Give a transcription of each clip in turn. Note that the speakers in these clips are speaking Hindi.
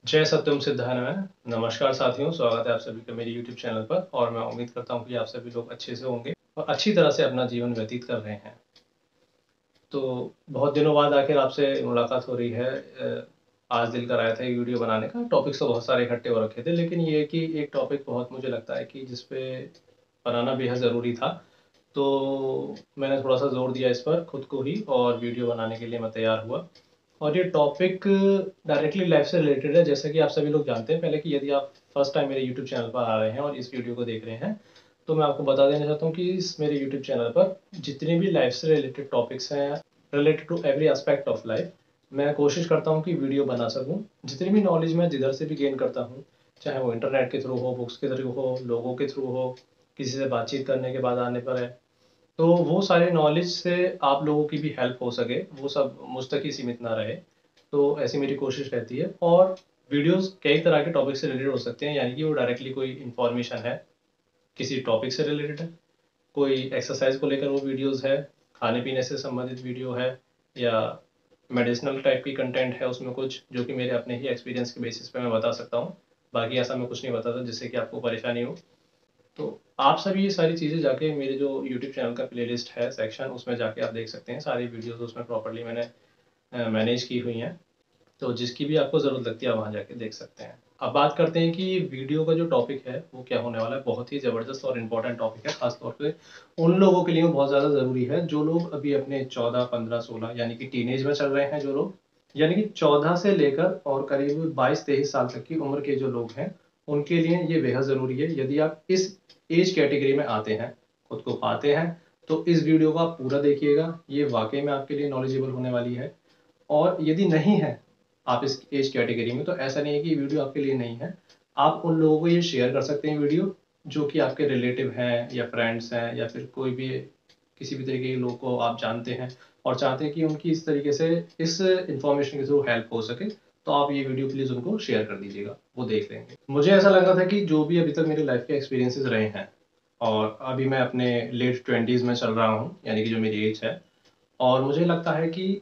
जय सत्यम सिद्धानंद। नमस्कार साथियों, स्वागत है आप सभी का मेरे YouTube चैनल पर। और मैं उम्मीद करता हूँ कि आप सभी लोग अच्छे से होंगे और अच्छी तरह से अपना जीवन व्यतीत कर रहे हैं। तो बहुत दिनों बाद आखिर आपसे मुलाकात हो रही है। आज दिल कर आया था ये वीडियो बनाने का। टॉपिक्स तो बहुत सारे इकट्ठे हो रखे थे, लेकिन ये है कि एक टॉपिक बहुत मुझे लगता है कि जिस पे बनाना बेहद ज़रूरी था। तो मैंने थोड़ा सा जोर दिया इस पर खुद को ही, और वीडियो बनाने के लिए मैं तैयार हुआ। और ये टॉपिक डायरेक्टली लाइफ से रिलेटेड है। जैसा कि आप सभी लोग जानते हैं पहले कि यदि आप फर्स्ट टाइम मेरे यूट्यूब चैनल पर आ रहे हैं और इस वीडियो को देख रहे हैं, तो मैं आपको बता देना चाहता हूँ कि इस मेरे यूट्यूब चैनल पर जितने भी लाइफ से रिलेटेड टॉपिक्स हैं, related to every aspect of life, मैं कोशिश करता हूँ कि वीडियो बना सकूँ। जितनी भी नॉलेज मैं जिधर से भी गेन करता हूँ, चाहे वो इंटरनेट के थ्रू हो, बुक्स के थ्रू हो, लोगों के थ्रू हो, किसी से बातचीत करने के बाद आने पर है, तो वो सारे नॉलेज से आप लोगों की भी हेल्प हो सके, वो सब मुझ तक ही सीमित ना रहे। तो ऐसी मेरी कोशिश रहती है। और वीडियोस कई तरह के टॉपिक से रिलेटेड हो सकते हैं, यानी कि वो डायरेक्टली कोई इन्फॉर्मेशन है, किसी टॉपिक से रिलेटेड है, कोई एक्सरसाइज को लेकर वो वीडियोस है, खाने पीने से संबंधित वीडियो है, या मेडिसिनल टाइप की कंटेंट है उसमें कुछ, जो कि मेरे अपने ही एक्सपीरियंस के बेसिस पे मैं बता सकता हूँ। बाकी ऐसा मैं कुछ नहीं बताता जिससे कि आपको परेशानी हो। तो आप सभी ये सारी चीज़ें जाके मेरे जो यूट्यूब चैनल का प्लेलिस्ट है सेक्शन, उसमें जाके आप देख सकते हैं। सारी वीडियोस उसमें प्रॉपर्ली मैंने मैनेज की हुई हैं। तो जिसकी भी आपको ज़रूरत लगती है आप वहाँ जाके देख सकते हैं। अब बात करते हैं कि वीडियो का जो टॉपिक है वो क्या होने वाला है। बहुत ही ज़बरदस्त और इम्पोर्टेंट टॉपिक है, ख़ास तौर पे उन लोगों के लिए वो बहुत ज़्यादा ज़रूरी है जो लोग अभी अपने 14, 15, 16 यानी कि टीनेज में चल रहे हैं। जो लोग यानी कि 14 से लेकर और करीब 22-23 साल तक की उम्र के जो लोग हैं, उनके लिए ये बेहद ज़रूरी है। यदि आप इस एज कैटेगरी में आते हैं, खुद को पाते हैं, तो इस वीडियो को आप पूरा देखिएगा। ये वाकई में आपके लिए नॉलेजेबल होने वाली है। और यदि नहीं है आप इस एज कैटेगरी में, तो ऐसा नहीं है कि ये वीडियो आपके लिए नहीं है। आप उन लोगों को ये शेयर कर सकते हैं वीडियो, जो कि आपके रिलेटिव हैं या फ्रेंड्स हैं, या फिर कोई भी किसी भी तरीके के लोग को आप जानते हैं और चाहते हैं कि उनकी इस तरीके से इस इंफॉर्मेशन के थ्रू हेल्प हो सके, तो आप ये वीडियो प्लीज़ उनको शेयर कर दीजिएगा, वो देख लेंगे। मुझे ऐसा लग रहा था कि जो भी अभी तक मेरी लाइफ के एक्सपीरियंसेस रहे हैं, और अभी मैं अपने लेट 20s में चल रहा हूँ, यानी कि जो मेरी एज है, और मुझे लगता है कि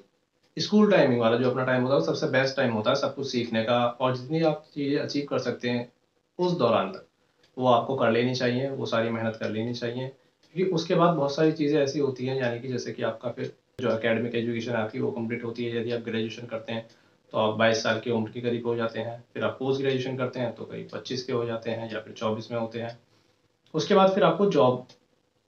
स्कूल टाइमिंग वाला जो अपना टाइम होता है वो सबसे बेस्ट टाइम होता है सब कुछ सीखने का। और जितनी आप चीज़ें अचीव कर सकते हैं उस दौरान तक, वो आपको कर लेनी चाहिए, वो सारी मेहनत कर लेनी चाहिए। क्योंकि उसके बाद बहुत सारी चीज़ें ऐसी होती हैं, यानी कि जैसे कि आपका फिर जो एकेडमिक एजुकेशन है आपकी वो कंप्लीट होती है। यदि आप ग्रेजुएशन करते हैं तो आप 22 साल की उम्र के करीब हो जाते हैं। फिर आप पोस्ट ग्रेजुएशन करते हैं तो करीब 25 के हो जाते हैं, या फिर 24 में होते हैं। उसके बाद फिर आपको जॉब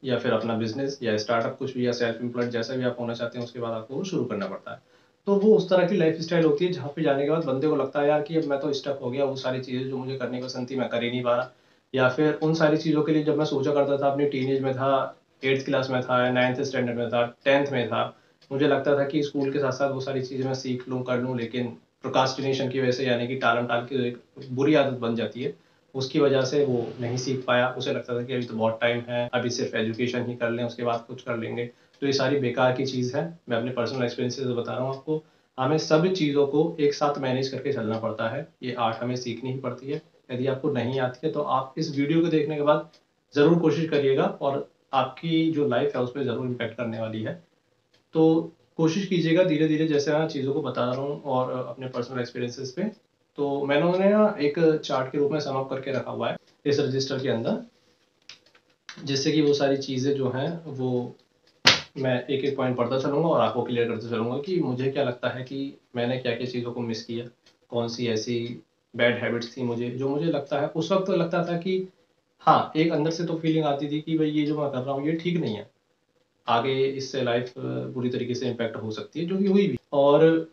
या फिर अपना बिजनेस या स्टार्टअप कुछ भी, या सेल्फ एम्प्लॉयड, जैसा भी आप होना चाहते हैं, उसके बाद आपको वो शुरू करना पड़ता है। तो वो उस तरह की लाइफ स्टाइल होती है जहाँ पे जाने के बाद बंदे को लगता है यार कि अब मैं तो स्टक हो गया, वो सारी चीज़ें जो मुझे करने को पसंद थी मैं कर ही नहीं पा रहा। या फिर उन सारी चीज़ों के लिए जब मैं सोचा करता था अपनी टीनेज में था, 8th क्लास में था, या 9th स्टैंडर्ड में था, 10th में था, मुझे लगता था कि स्कूल के साथ साथ वो सारी चीज़ें मैं सीख लूँ, कर लूँ, लेकिन प्रोकास्टिनेशन की वजह से, यानी कि टालम टाल की जो एक बुरी आदत बन जाती है, उसकी वजह से वो नहीं सीख पाया। उसे लगता था कि अभी तो बहुत टाइम है, अभी सिर्फ एजुकेशन ही कर लें, उसके बाद कुछ कर लेंगे। तो ये सारी बेकार की चीज़ है। मैं अपने पर्सनल एक्सपीरियंस से बता रहा हूँ आपको। हमें सब चीज़ों को एक साथ मैनेज करके चलना पड़ता है। ये आर्ट हमें सीखनी ही पड़ती है। यदि आपको नहीं आती है तो आप इस वीडियो को देखने के बाद ज़रूर कोशिश करिएगा, और आपकी जो लाइफ है उस पर ज़रूर इम्पेक्ट करने वाली है। तो कोशिश कीजिएगा धीरे धीरे, जैसे मैं चीज़ों को बता रहा हूँ और अपने पर्सनल एक्सपीरियंसेस पे। तो मैंने उन्हें ना एक चार्ट के रूप में सम अप करके रखा हुआ है इस रजिस्टर के अंदर, जिससे कि वो सारी चीज़ें जो हैं वो मैं एक एक पॉइंट पढ़ता चलूँगा और आपको क्लियर करते चलूँगा कि मुझे क्या लगता है कि मैंने क्या क्या चीज़ों को मिस किया, कौन सी ऐसी बैड हैबिट्स थी मुझे, जो मुझे लगता है उस वक्त लगता था कि हाँ, एक अंदर से तो फीलिंग आती थी कि भाई ये जो मैं कर रहा हूँ ये ठीक नहीं है, आगे इससे लाइफ बुरी तरीके से इम्पैक्ट हो सकती है, जो कि हुई भी। और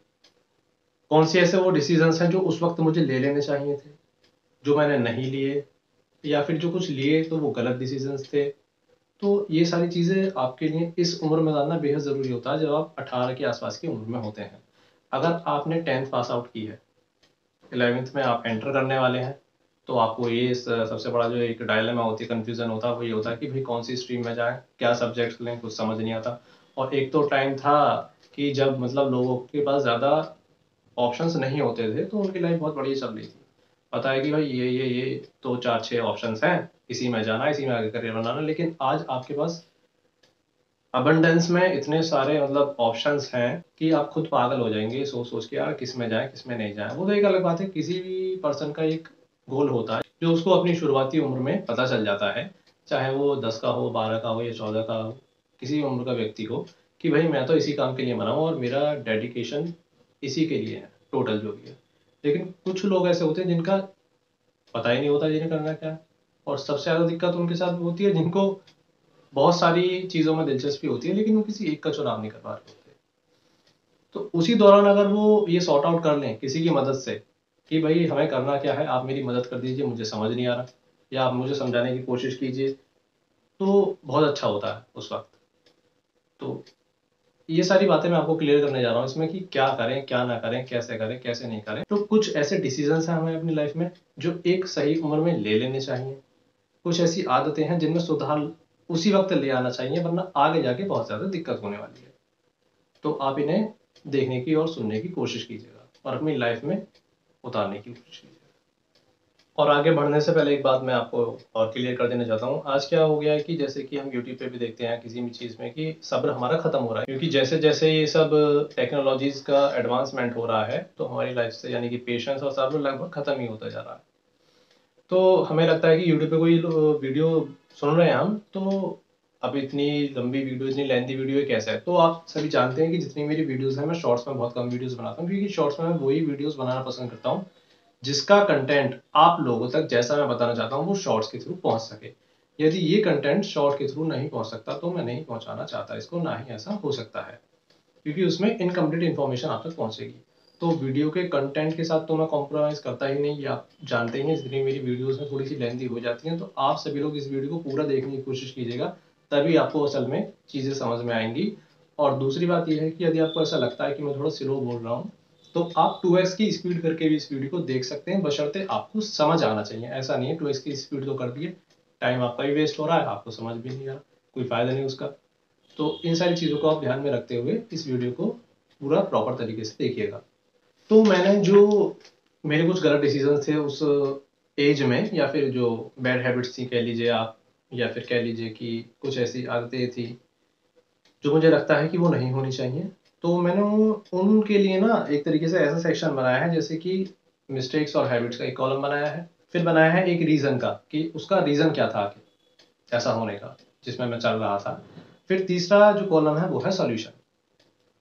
कौन से ऐसे वो डिसीजंस हैं जो उस वक्त मुझे ले लेने चाहिए थे, जो मैंने नहीं लिए, या फिर जो कुछ लिए तो वो गलत डिसीजंस थे। तो ये सारी चीज़ें आपके लिए इस उम्र में जानना बेहद ज़रूरी होता है, जब आप 18 के आसपास की उम्र में होते हैं। अगर आपने 10th पास आउट की है, 11th में आप एंटर करने वाले हैं, तो आपको ये सबसे बड़ा जो एक डायलेमा होती है, कन्फ्यूज़न होता है, वो ये होता है कि भाई कौन सी स्ट्रीम में जाएँ, क्या सब्जेक्ट्स लें, कुछ समझ नहीं आता। और एक तो टाइम था कि जब मतलब लोगों के पास ज़्यादा ऑप्शंस नहीं होते थे, तो उनकी लाइफ बहुत बढ़िया चल रही थी। पता है कि भाई ये तो 4-6 ऑप्शंस हैं, इसी में जाना है, इसी में आगे करियर बनाना है। लेकिन आज आपके पास अबंडेंस में इतने सारे मतलब ऑप्शंस हैं कि आप खुद पागल हो जाएंगे सोच सोच के, यार किस में जाए किस में नहीं जाए। वो तो एक अलग बात है, किसी भी पर्सन का एक गोल होता है जो उसको अपनी शुरुआती उम्र में पता चल जाता है, चाहे वो 10 का हो, 12 का हो या 14 का हो, किसी उम्र का व्यक्ति हो, कि भाई मैं तो इसी काम के लिए बना हूँ और मेरा डेडिकेशन इसी के लिए है, टोटल जो भी है। लेकिन कुछ लोग ऐसे होते हैं जिनका पता ही नहीं होता जिन्हें करना क्या है, और सबसे ज़्यादा दिक्कत उनके साथ होती है जिनको बहुत सारी चीज़ों में दिलचस्पी होती है लेकिन वो किसी एक का चुनाव नहीं कर पा रहे होते। तो उसी दौरान अगर वो ये सॉर्ट आउट कर लें किसी की मदद से कि भाई हमें करना क्या है, आप मेरी मदद कर दीजिए, मुझे समझ नहीं आ रहा, या आप मुझे समझाने की कोशिश कीजिए, तो बहुत अच्छा होता है उस वक्त। तो ये सारी बातें मैं आपको क्लियर करने जा रहा हूँ इसमें कि क्या करें क्या ना करें, कैसे करें कैसे नहीं करें। तो कुछ ऐसे डिसीजंस हैं हमें अपनी लाइफ में जो एक सही उम्र में ले लेने चाहिए। कुछ ऐसी आदतें हैं जिनमें सुधार उसी वक्त ले आना चाहिए, वरना आगे जाके बहुत ज़्यादा दिक्कत होने वाली है। तो आप इन्हें देखने की और सुनने की कोशिश कीजिएगा और अपनी लाइफ में उतारने की कोशिश कीजिएगा। और आगे बढ़ने से पहले एक बात मैं आपको और क्लियर कर देना चाहता हूँ। आज क्या हो गया है कि जैसे कि हम यूट्यूब पे भी देखते हैं किसी भी चीज़ में कि सब्र हमारा ख़त्म हो रहा है, क्योंकि जैसे जैसे ये सब टेक्नोलॉजीज़ का एडवांसमेंट हो रहा है तो हमारी लाइफ से यानी कि पेशेंस और सब्र लगभग ख़त्म ही होता जा रहा है। तो हमें लगता है कि यूट्यूब पे कोई वीडियो सुन रहे हैं हम, तो अब इतनी लंबी वीडियो, इतनी लेंथी वीडियो कैसा है। तो आप सभी जानते हैं कि जितनी मेरी वीडियोस हैं, मैं शॉर्ट्स में बहुत कम वीडियोस बनाता हूँ, क्योंकि शॉर्ट्स में मैं वही वीडियोस बनाना पसंद करता हूँ जिसका कंटेंट आप लोगों तक, जैसा मैं बताना चाहता हूँ, वो शॉर्ट्स के थ्रू पहुंच सके। यदि ये कंटेंट शॉर्ट के थ्रू नहीं पहुंच सकता तो मैं नहीं पहुंचाना चाहता इसको, ना ही ऐसा हो सकता है, क्योंकि उसमें इनकम्प्लीट इन्फॉर्मेशन आप तक पहुंचेगी। तो वीडियो के कंटेंट के साथ तो मैं कॉम्प्रोमाइज़ करता ही नहीं, ये आप जानते ही हैं। जितनी मेरी वीडियोस में थोड़ी सी लेंथी हो जाती हैं, तो आप सभी लोग इस वीडियो को पूरा देखने की कोशिश कीजिएगा, तभी आपको असल में चीज़ें समझ में आएंगी। और दूसरी बात यह है कि यदि आपको ऐसा लगता है कि मैं थोड़ा स्लो बोल रहा हूँ, तो आप 2x की स्पीड करके भी इस वीडियो को देख सकते हैं, बशर्ते आपको समझ आना चाहिए। ऐसा नहीं है 2x की स्पीड तो कर दिए, टाइम आपका भी वेस्ट हो रहा है, आपको समझ भी नहीं आ रहा, कोई फ़ायदा नहीं उसका। तो इन सारी चीज़ों को आप ध्यान में रखते हुए इस वीडियो को पूरा प्रॉपर तरीके से देखिएगा। तो मैंने जो मेरे कुछ गलत डिसीजन थे उस एज में, या फिर जो बैड हैबिट्स थी कह लीजिए आप, या फिर कह लीजिए कि कुछ ऐसी आदतें थी जो मुझे लगता है कि वो नहीं होनी चाहिए, तो मैंने उनके लिए ना एक तरीके से ऐसा सेक्शन बनाया है, जैसे कि मिस्टेक्स और हैबिट्स का एक कॉलम बनाया है, फिर बनाया है एक रीज़न का कि उसका रीज़न क्या था आखिर ऐसा होने का जिसमें मैं चल रहा था। फिर तीसरा जो कॉलम है वो है सॉल्यूशन।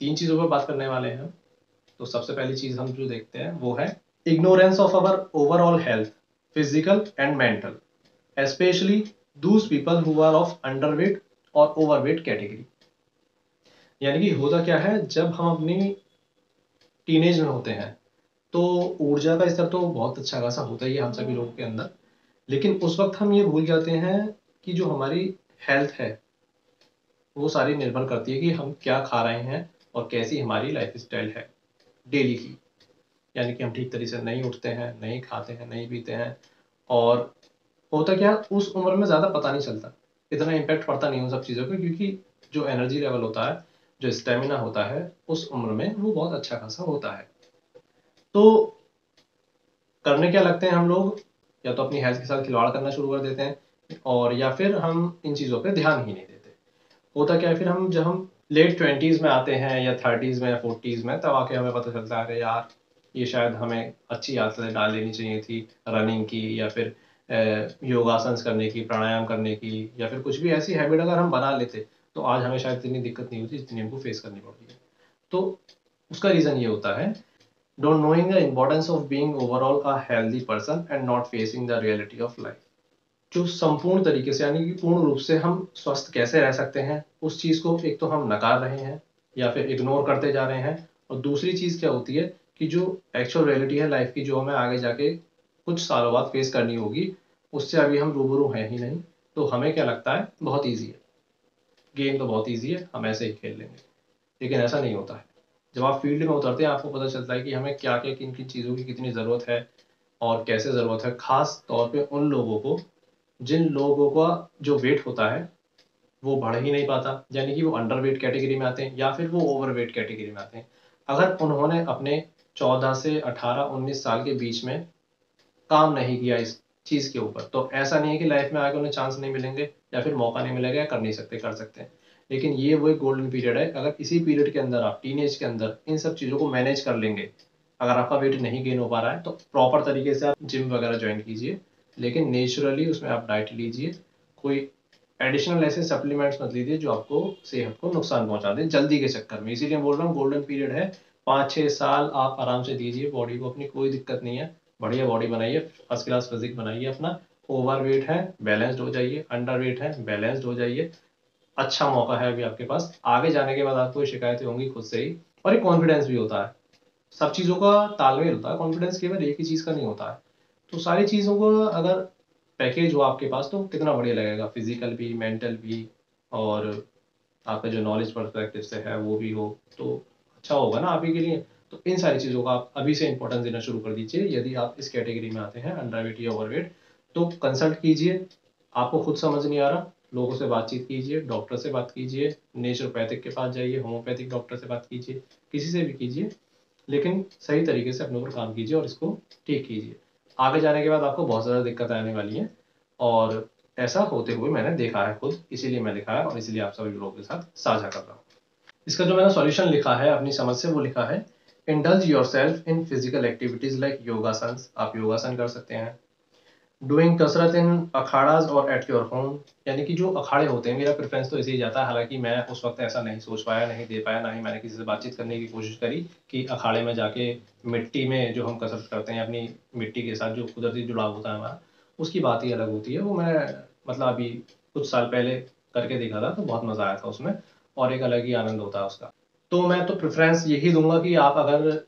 तीन चीज़ों पर बात करने वाले हैं हम। तो सबसे पहली चीज़ हम जो देखते हैं वो है ignorance of our overall health, physical and mental, especially those people who are of underweight और ओवरवेट कैटेगरी। यानी कि होता क्या है, जब हम अपनी टीनेज में होते हैं तो ऊर्जा का स्तर तो बहुत अच्छा खासा होता ही है हम सभी लोगों के अंदर, लेकिन उस वक्त हम ये भूल जाते हैं कि जो हमारी हेल्थ है वो सारी निर्भर करती है कि हम क्या खा रहे हैं और कैसी हमारी लाइफ स्टाइल है डेली की। यानी कि हम ठीक तरीके से नहीं उठते हैं, नहीं खाते हैं, नहीं पीते हैं, और होता क्या उस उम्र में ज़्यादा पता नहीं चलता, इतना इम्पैक्ट पड़ता नहीं उन सब चीज़ों पे, क्योंकि जो एनर्जी लेवल होता है, जो स्टेमिना होता है उस उम्र में वो बहुत अच्छा खासा होता है। तो करने क्या लगते हैं हम लोग, या तो अपनी हेल्थ के साथ खिलवाड़ करना शुरू कर देते हैं, और या फिर हम इन चीज़ों पे ध्यान ही नहीं देते। होता क्या है, फिर हम जब हम लेट 20s में आते हैं या 30s में या 40s में, तब आके हमें पता चलता है अरे यार ये शायद हमें अच्छी आदतें डाल लेनी चाहिए थी, रनिंग की या फिर योगासन करने की, प्राणायाम करने की, या फिर कुछ भी ऐसी हैबिट अगर हम बना लेते तो आज हमें शायद इतनी दिक्कत नहीं होती जितनी हमको फेस करनी पड़ रही है। तो उसका रीज़न ये होता है, don't knowing the importance of being overall a healthy person and not facing the reality of life. जो संपूर्ण तरीके से यानी कि पूर्ण रूप से हम स्वस्थ कैसे रह सकते हैं, उस चीज़ को एक तो हम नकार रहे हैं या फिर इग्नोर करते जा रहे हैं, और दूसरी चीज़ क्या होती है कि जो एक्चुअल रियलिटी है लाइफ की, जो हमें आगे जाके कुछ सालों बाद फेस करनी होगी, उससे अभी हम रूबरू हैं ही नहीं। तो हमें क्या लगता है बहुत ईजी है, गेम तो बहुत ईजी है, हम ऐसे ही खेल लेंगे, लेकिन ऐसा नहीं होता है। जब आप फील्ड में उतरते हैं आपको पता चलता है कि हमें क्या क्या किन किन चीज़ों की कितनी ज़रूरत है और कैसे ज़रूरत है, खास तौर पे उन लोगों को जिन लोगों का जो वेट होता है वो बढ़ ही नहीं पाता, यानी कि वो अंडर वेट कैटेगरी में आते हैं या फिर वो ओवर वेट कैटेगरी में आते हैं। अगर उन्होंने अपने 14 से 18-19 साल के बीच में काम नहीं किया इस चीज़ के ऊपर, तो ऐसा नहीं है कि लाइफ में आगे उन्हें चांस नहीं मिलेंगे या फिर मौका नहीं मिलेगा या कर नहीं सकते, कर सकते हैं। लेकिन ये वो एक गोल्डन पीरियड है। अगर इसी पीरियड के अंदर आप टीनेज के अंदर इन सब चीज़ों को मैनेज कर लेंगे, अगर आपका वेट नहीं गेन हो पा रहा है तो प्रॉपर तरीके से आप जिम वगैरह ज्वाइन कीजिए, लेकिन नेचुरली उसमें आप डाइट लीजिए। कोई एडिशनल ऐसे सप्लीमेंट्स मत लीजिए जो आपको सेहत को नुकसान पहुंचा दें जल्दी के चक्कर में। इसीलिए बोल रहा हूँ गोल्डन पीरियड है, 5-6 साल आप आराम से दीजिए बॉडी को अपनी, कोई दिक्कत नहीं है। बढ़िया बॉडी बनाइए, फर्स्ट क्लास फिजिक बनाइए अपना। ओवर वेट है बैलेंस्ड हो जाइए, अंडर वेट है बैलेंस्ड हो जाइए। अच्छा मौका है अभी आपके पास, आगे जाने के बाद आपको शिकायतें होंगी खुद से ही। और एक कॉन्फिडेंस भी होता है, सब चीज़ों का तालमेल होता है, कॉन्फिडेंस केवल एक ही चीज़ का नहीं होता है। तो सारी चीज़ों को अगर पैकेज हो आपके पास तो कितना बढ़िया लगेगा, फिजिकल भी, मेंटल भी, और आपका जो नॉलेज पर्सपेक्टिव से है वो भी हो, तो अच्छा होगा ना आप ही के लिए। तो इन सारी चीज़ों का आप अभी से इंपॉर्टेंस देना शुरू कर दीजिए। यदि आप इस कैटेगरी में आते हैं, अंडरवेट या ओवरवेट, तो कंसल्ट कीजिए। आपको खुद समझ नहीं आ रहा, लोगों से बातचीत कीजिए, डॉक्टर से बात कीजिए, नेचुरोपैथिक के पास जाइए, होम्योपैथिक डॉक्टर से बात कीजिए, किसी से भी कीजिए, लेकिन सही तरीके से अपने ऊपर काम कीजिए और इसको ठीक कीजिए। आगे जाने के बाद आपको बहुत ज़्यादा दिक्कत आने वाली है, और ऐसा होते हुए मैंने देखा है खुद, इसीलिए मैं लिखा है और इसीलिए आप सभी लोगों के साथ साझा कर रहा हूँ। इसका जो मैंने सॉल्यूशन लिखा है अपनी समझ से, वो लिखा है indulge your self in physical activities like योगासन। आप योगासन कर सकते हैं। डूइंग कसरत इन अखाड़ाज और एट योर होम, यानी कि जो अखाड़े होते हैं, मेरा प्रेफरेंस तो इसे ही जाता है, हालांकि मैं उस वक्त ऐसा नहीं सोच पाया, नहीं दे पाया, ना ही मैंने किसी से बातचीत करने की कोशिश करी कि अखाड़े में जाके मिट्टी में जो हम कसरत करते हैं, अपनी मिट्टी के साथ जो कुदरती जुड़ाव होता है हमारा, उसकी बात ही अलग होती है। वो मैं मतलब अभी कुछ साल पहले करके देखा था, तो बहुत मज़ा आया था उसमें, और एक अलग ही आनंद होता है उसका। तो मैं तो प्रेफरेंस यही दूंगा कि आप अगर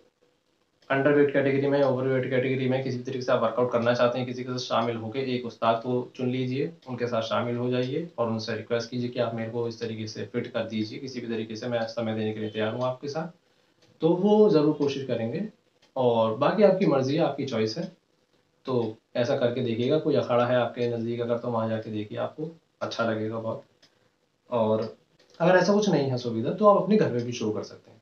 अंडरवेट कैटेगरी में, ओवरवेट कैटेगरी में किसी भी तरीके से आप वर्कआउट करना चाहते हैं, किसी के साथ शामिल होकर एक उस्ताद को चुन लीजिए, उनके साथ शामिल हो जाइए और उनसे रिक्वेस्ट कीजिए कि आप मेरे को इस तरीके से फिट कर दीजिए, किसी भी तरीके से मैं समय देने के लिए तैयार हूँ आपके साथ। तो वो ज़रूर कोशिश करेंगे, और बाकी आपकी मर्ज़ी है, आपकी चॉइस है। तो ऐसा करके देखिएगा, कोई अखाड़ा है आपके नज़दीक अगर, तो वहाँ जाके देखिए, आपको अच्छा लगेगा बहुत। और अगर ऐसा कुछ नहीं है सुविधा, तो आप अपने घर में भी शुरू कर सकते हैं।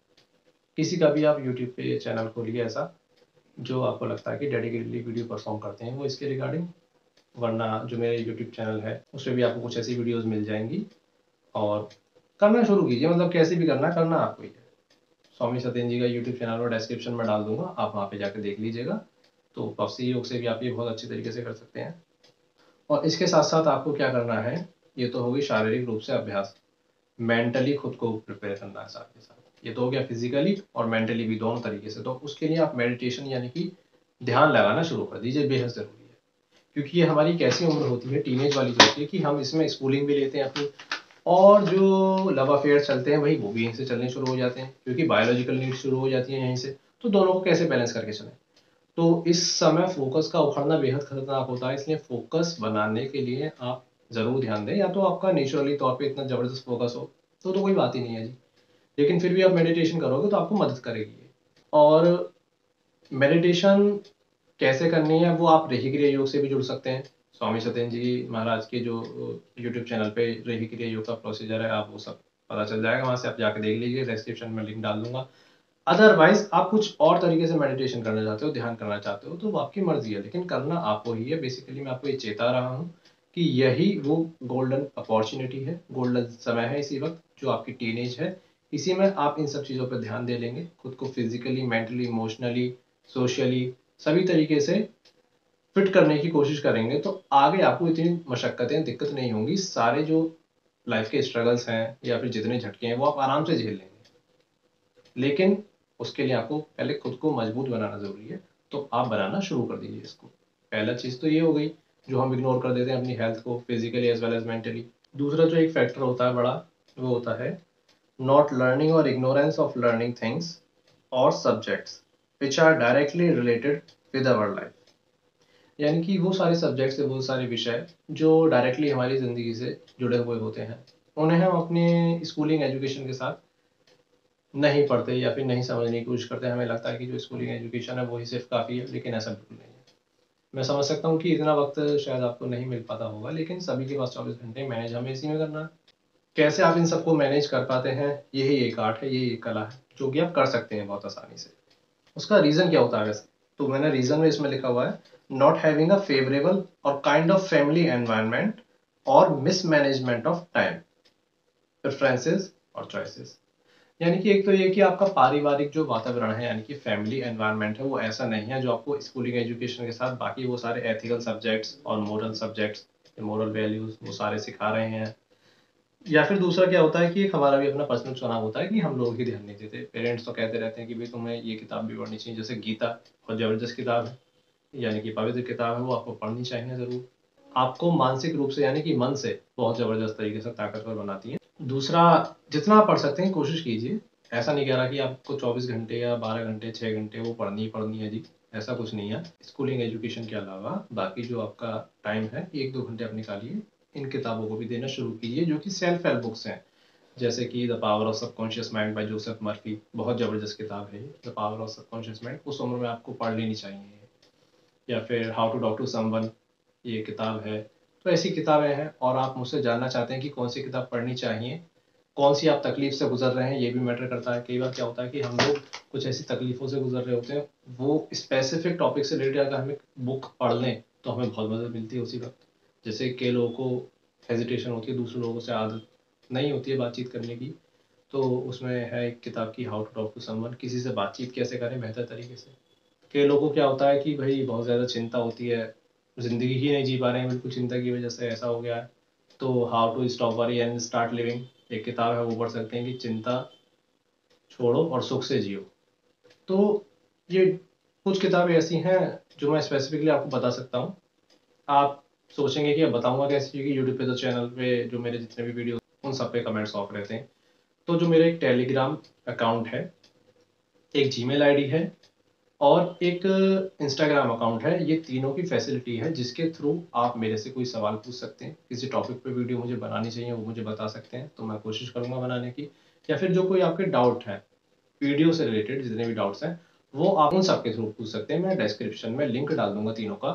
किसी का भी आप यूट्यूब पे चैनल खोलिए ऐसा, जो आपको लगता है कि डेडिकेटली वीडियो परफॉर्म करते हैं वो इसके रिगार्डिंग। वरना जो मेरे यूट्यूब चैनल है उसमें भी आपको कुछ ऐसी वीडियोस मिल जाएंगी, और करना शुरू कीजिए, मतलब कैसे भी करना आपको ही है। स्वामी सत्येंद्र जी का यूट्यूब चैनल और डिस्क्रिप्शन में डाल दूंगा, आप वहाँ पे जाकर देख लीजिएगा। तो पफसी योग से भी आप ये बहुत अच्छी तरीके से कर सकते हैं। और इसके साथ साथ आपको क्या करना है, ये तो होगी शारीरिक रूप से अभ्यास, मेंटली खुद को प्रिपेयर करना है साथ के साथ। ये तो हो गया फिजिकली और मेंटली भी, दोनों तरीके से। तो उसके लिए आप मेडिटेशन यानी कि ध्यान लगाना शुरू कर दीजिए, बेहद ज़रूरी है। क्योंकि ये हमारी एक ऐसी उम्र होती है, टीनेज वाली जो होती है, कि हम इसमें स्कूलिंग भी लेते हैं अपनी, और जो लव अफेयर चलते हैं भाई वो भी यहीं से चलने शुरू हो जाते हैं, क्योंकि बायोलॉजिकल नीड्स शुरू हो जाती हैं यहीं से। तो दोनों को कैसे बैलेंस करके चलें। तो इस समय फोकस का उखड़ना बेहद खतरनाक होता है, इसलिए फोकस बनाने के लिए आप ज़रूर ध्यान दें। या तो आपका नेचुरली तौर पे इतना ज़बरदस्त फोकस हो तो कोई बात ही नहीं है जी, लेकिन फिर भी आप मेडिटेशन करोगे तो आपको मदद करेगी ये। और मेडिटेशन कैसे करनी है वो आप रेही क्रिया योग से भी जुड़ सकते हैं। स्वामी सत्येंद्र जी महाराज के जो यूट्यूब चैनल पे रेही क्रिया योग का प्रोसीजर है, आप वो सब पता चल जाएगा, वहाँ से आप जाके देख लीजिए, डिस्क्रिप्शन में लिंक डाल दूंगा। अदरवाइज आप कुछ और तरीके से मेडिटेशन करना चाहते हो, ध्यान करना चाहते हो, तो वो आपकी मर्जी है, लेकिन करना आपको ही है। बेसिकली मैं आपको ये चेता रहा हूँ कि यही वो गोल्डन अपॉर्चुनिटी है, गोल्डन समय है इसी वक्त, जो आपकी टीनेज है। इसी में आप इन सब चीज़ों पर ध्यान दे लेंगे, खुद को फिजिकली, मेंटली, इमोशनली, सोशली, सभी तरीके से फिट करने की कोशिश करेंगे, तो आगे आपको इतनी मशक्क़तें, दिक्कत नहीं होंगी। सारे जो लाइफ के स्ट्रगल्स हैं या फिर जितने झटके हैं वो आप आराम से झेल लेंगे। लेकिन उसके लिए आपको पहले खुद को मजबूत बनाना ज़रूरी है, तो आप बनाना शुरू कर दीजिए इसको। पहला चीज़ तो ये हो गई, जो हम इग्नोर कर देते हैं अपनी हेल्थ को, physically as well as mentally. दूसरा जो एक फैक्टर होता है बड़ा, वो होता है नॉट लर्निंग और इग्नोरेंस ऑफ लर्निंग थिंग्स और subjects which are directly related with our life. यानी कि वो सारे सब्जेक्ट्स, वो सारे विषय जो डायरेक्टली हमारी ज़िंदगी से जुड़े हुए होते हैं, उन्हें हम अपने स्कूलिंग एजुकेशन के साथ नहीं पढ़ते या फिर नहीं समझने की कोशिश करते हैं। हमें लगता है कि जो स्कूलिंग एजुकेशन है वही सिर्फ काफ़ी है, लेकिन ऐसा बिल्कुल नहीं है। मैं समझ सकता हूँ कि इतना वक्त शायद आपको नहीं मिल पाता होगा, लेकिन सभी के पास 24 घंटे मैनेज हमें इसी में करना है। कैसे आप इन सबको मैनेज कर पाते हैं, यही एक आर्ट है, यही एक कला है, जो कि आप कर सकते हैं बहुत आसानी से। उसका रीज़न क्या होता है वैसे, तो मैंने रीज़न में इसमें लिखा हुआ है नॉट हैविंग अ फेवरेबल और काइंड ऑफ फैमिली एनवायरनमेंट और मिसमैनेजमेंट ऑफ टाइम। प्रेफरेंसेस और चॉइसेस। यानी कि एक तो ये कि आपका पारिवारिक जो वातावरण है, यानी कि फैमिली एनवायरनमेंट है, वो ऐसा नहीं है जो आपको स्कूलिंग एजुकेशन के साथ बाकी वो सारे एथिकल सब्जेक्ट्स और मोरल सब्जेक्ट्स, मोरल वैल्यूज वो सारे सिखा रहे हैं। या फिर दूसरा क्या होता है कि एक हमारा भी अपना पर्सनल चुनाव होता है कि हम लोग ही ध्यान नहीं देते। पेरेंट्स तो कहते रहते हैं कि भाई तुम्हें ये किताब भी पढ़नी चाहिए, जैसे गीता और जबरदस्त किताब है, यानी कि पवित्र किताब है, वो आपको पढ़नी चाहिए ज़रूर। आपको मानसिक रूप से यानी कि मन से बहुत ज़बरदस्त तरीके से ताकतवर बनाती है। दूसरा, जितना आप पढ़ सकते हैं कोशिश कीजिए। ऐसा नहीं कह रहा कि आपको 24 घंटे या 12 घंटे 6 घंटे वो पढ़नी ही पढ़नी है जी, ऐसा कुछ नहीं है। स्कूलिंग एजुकेशन के अलावा बाकी जो आपका टाइम है 1-2 घंटे आप निकालिए, इन किताबों को भी देना शुरू कीजिए जो कि सेल्फ हेल्प बुक्स हैं, जैसे कि the power of subconscious mind by Joseph Murphy. बहुत ज़बरदस्त किताब है the power of subconscious mind, उस उम्र में आपको पढ़ लेनी चाहिए। या फिर how to talk to someone, ये किताब है। तो ऐसी किताबें हैं, और आप मुझसे जानना चाहते हैं कि कौन सी किताब पढ़नी चाहिए, कौन सी आप तकलीफ से गुजर रहे हैं, ये भी मैटर करता है। कई बार क्या होता है कि हम लोग कुछ ऐसी तकलीफों से गुजर रहे होते हैं, वो स्पेसिफिक टॉपिक से रिलेटेड अगर हमें बुक पढ़ लें तो हमें बहुत मदद मिलती है उसी वक्त। जैसे कई लोगों को हेजिटेशन होती है, दूसरे लोगों से आदत नहीं होती है बातचीत करने की, तो उसमें है एक किताब की how to talk to someone, किसी से बातचीत कैसे करें बेहतर तरीके से। कई लोगों को क्या होता है कि भाई बहुत ज़्यादा चिंता होती है, ज़िंदगी ही नहीं जी पा रहे हैं, बिल्कुल चिंता की वजह से ऐसा हो गया है, तो how to stop worry and start living एक किताब है, वो पढ़ सकते हैं कि चिंता छोड़ो और सुख से जियो। तो ये कुछ किताबें ऐसी हैं जो मैं स्पेसिफिकली आपको बता सकता हूँ। आप सोचेंगे कि अब बताऊंगा कैसे, क्योंकि यूट्यूब पे तो चैनल पे जो मेरे जितने भी वीडियो उन सब पे कमेंट्स ऑफ रहते हैं। तो जो मेरा एक टेलीग्राम अकाउंट है, एक जीमेल आईडी है और एक इंस्टाग्राम अकाउंट है, ये तीनों की फैसिलिटी है जिसके थ्रू आप मेरे से कोई सवाल पूछ सकते हैं। किसी टॉपिक पे वीडियो मुझे बनानी चाहिए वो मुझे बता सकते हैं, तो मैं कोशिश करूंगा बनाने की। या फिर जो कोई आपके डाउट है वीडियो से रिलेटेड, जितने भी डाउट्स हैं वो आप उन सब के थ्रू पूछ सकते हैं। मैं डिस्क्रिप्शन में लिंक डाल दूंगा तीनों का,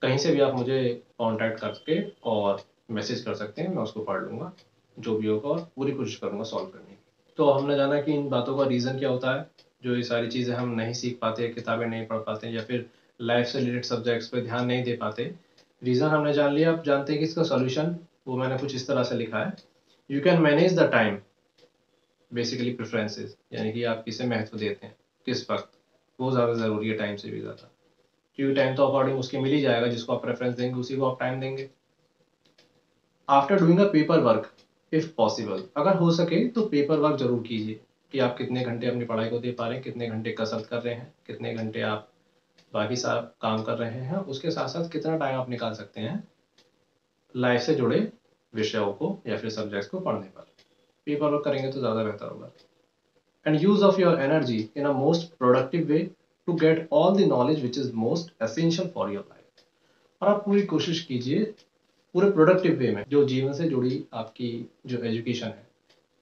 कहीं से भी आप मुझे कॉन्टैक्ट करके और मैसेज कर सकते हैं, मैं उसको पढ़ लूँगा जो भी होगा, और पूरी कोशिश करूँगा सॉल्व करने की। तो हमने जाना कि इन बातों का रीज़न क्या होता है, जो ये सारी चीज़ें हम नहीं सीख पाते, किताबें नहीं पढ़ पाते, या फिर लाइफ से रिलेटेड सब्जेक्ट्स पे ध्यान नहीं दे पाते। रीज़न हमने जान लिया, अब जानते हैं कि इसका सॉल्यूशन, वो मैंने कुछ इस तरह से लिखा है। You can manage the time, basically preferences, यानी कि आप किसे महत्व देते हैं, किस वक्त, वो ज़्यादा ज़रूरी है टाइम से भी ज़्यादा, क्योंकि टाइम तो अकॉर्डिंग उसके मिल ही जाएगा, जिसको आप प्रेफरेंस देंगे उसी को आप टाइम देंगे। After doing a paper work, if possible, अगर हो सके तो पेपर वर्क जरूर कीजिए कि आप कितने घंटे अपनी पढ़ाई को दे पा रहे हैं, कितने घंटे कसरत कर रहे हैं, कितने घंटे आप बाकी सब काम कर रहे हैं, उसके साथ साथ कितना टाइम आप निकाल सकते हैं लाइफ से जुड़े विषयों को या फिर सब्जेक्ट्स को पढ़ने पर। पेपर वर्क करेंगे तो ज़्यादा बेहतर होगा। And use of your energy in a most productive way to get all the knowledge which is most essential for your life. और आप पूरी कोशिश कीजिए पूरे प्रोडक्टिव वे में, जो जीवन से जुड़ी आपकी जो एजुकेशन है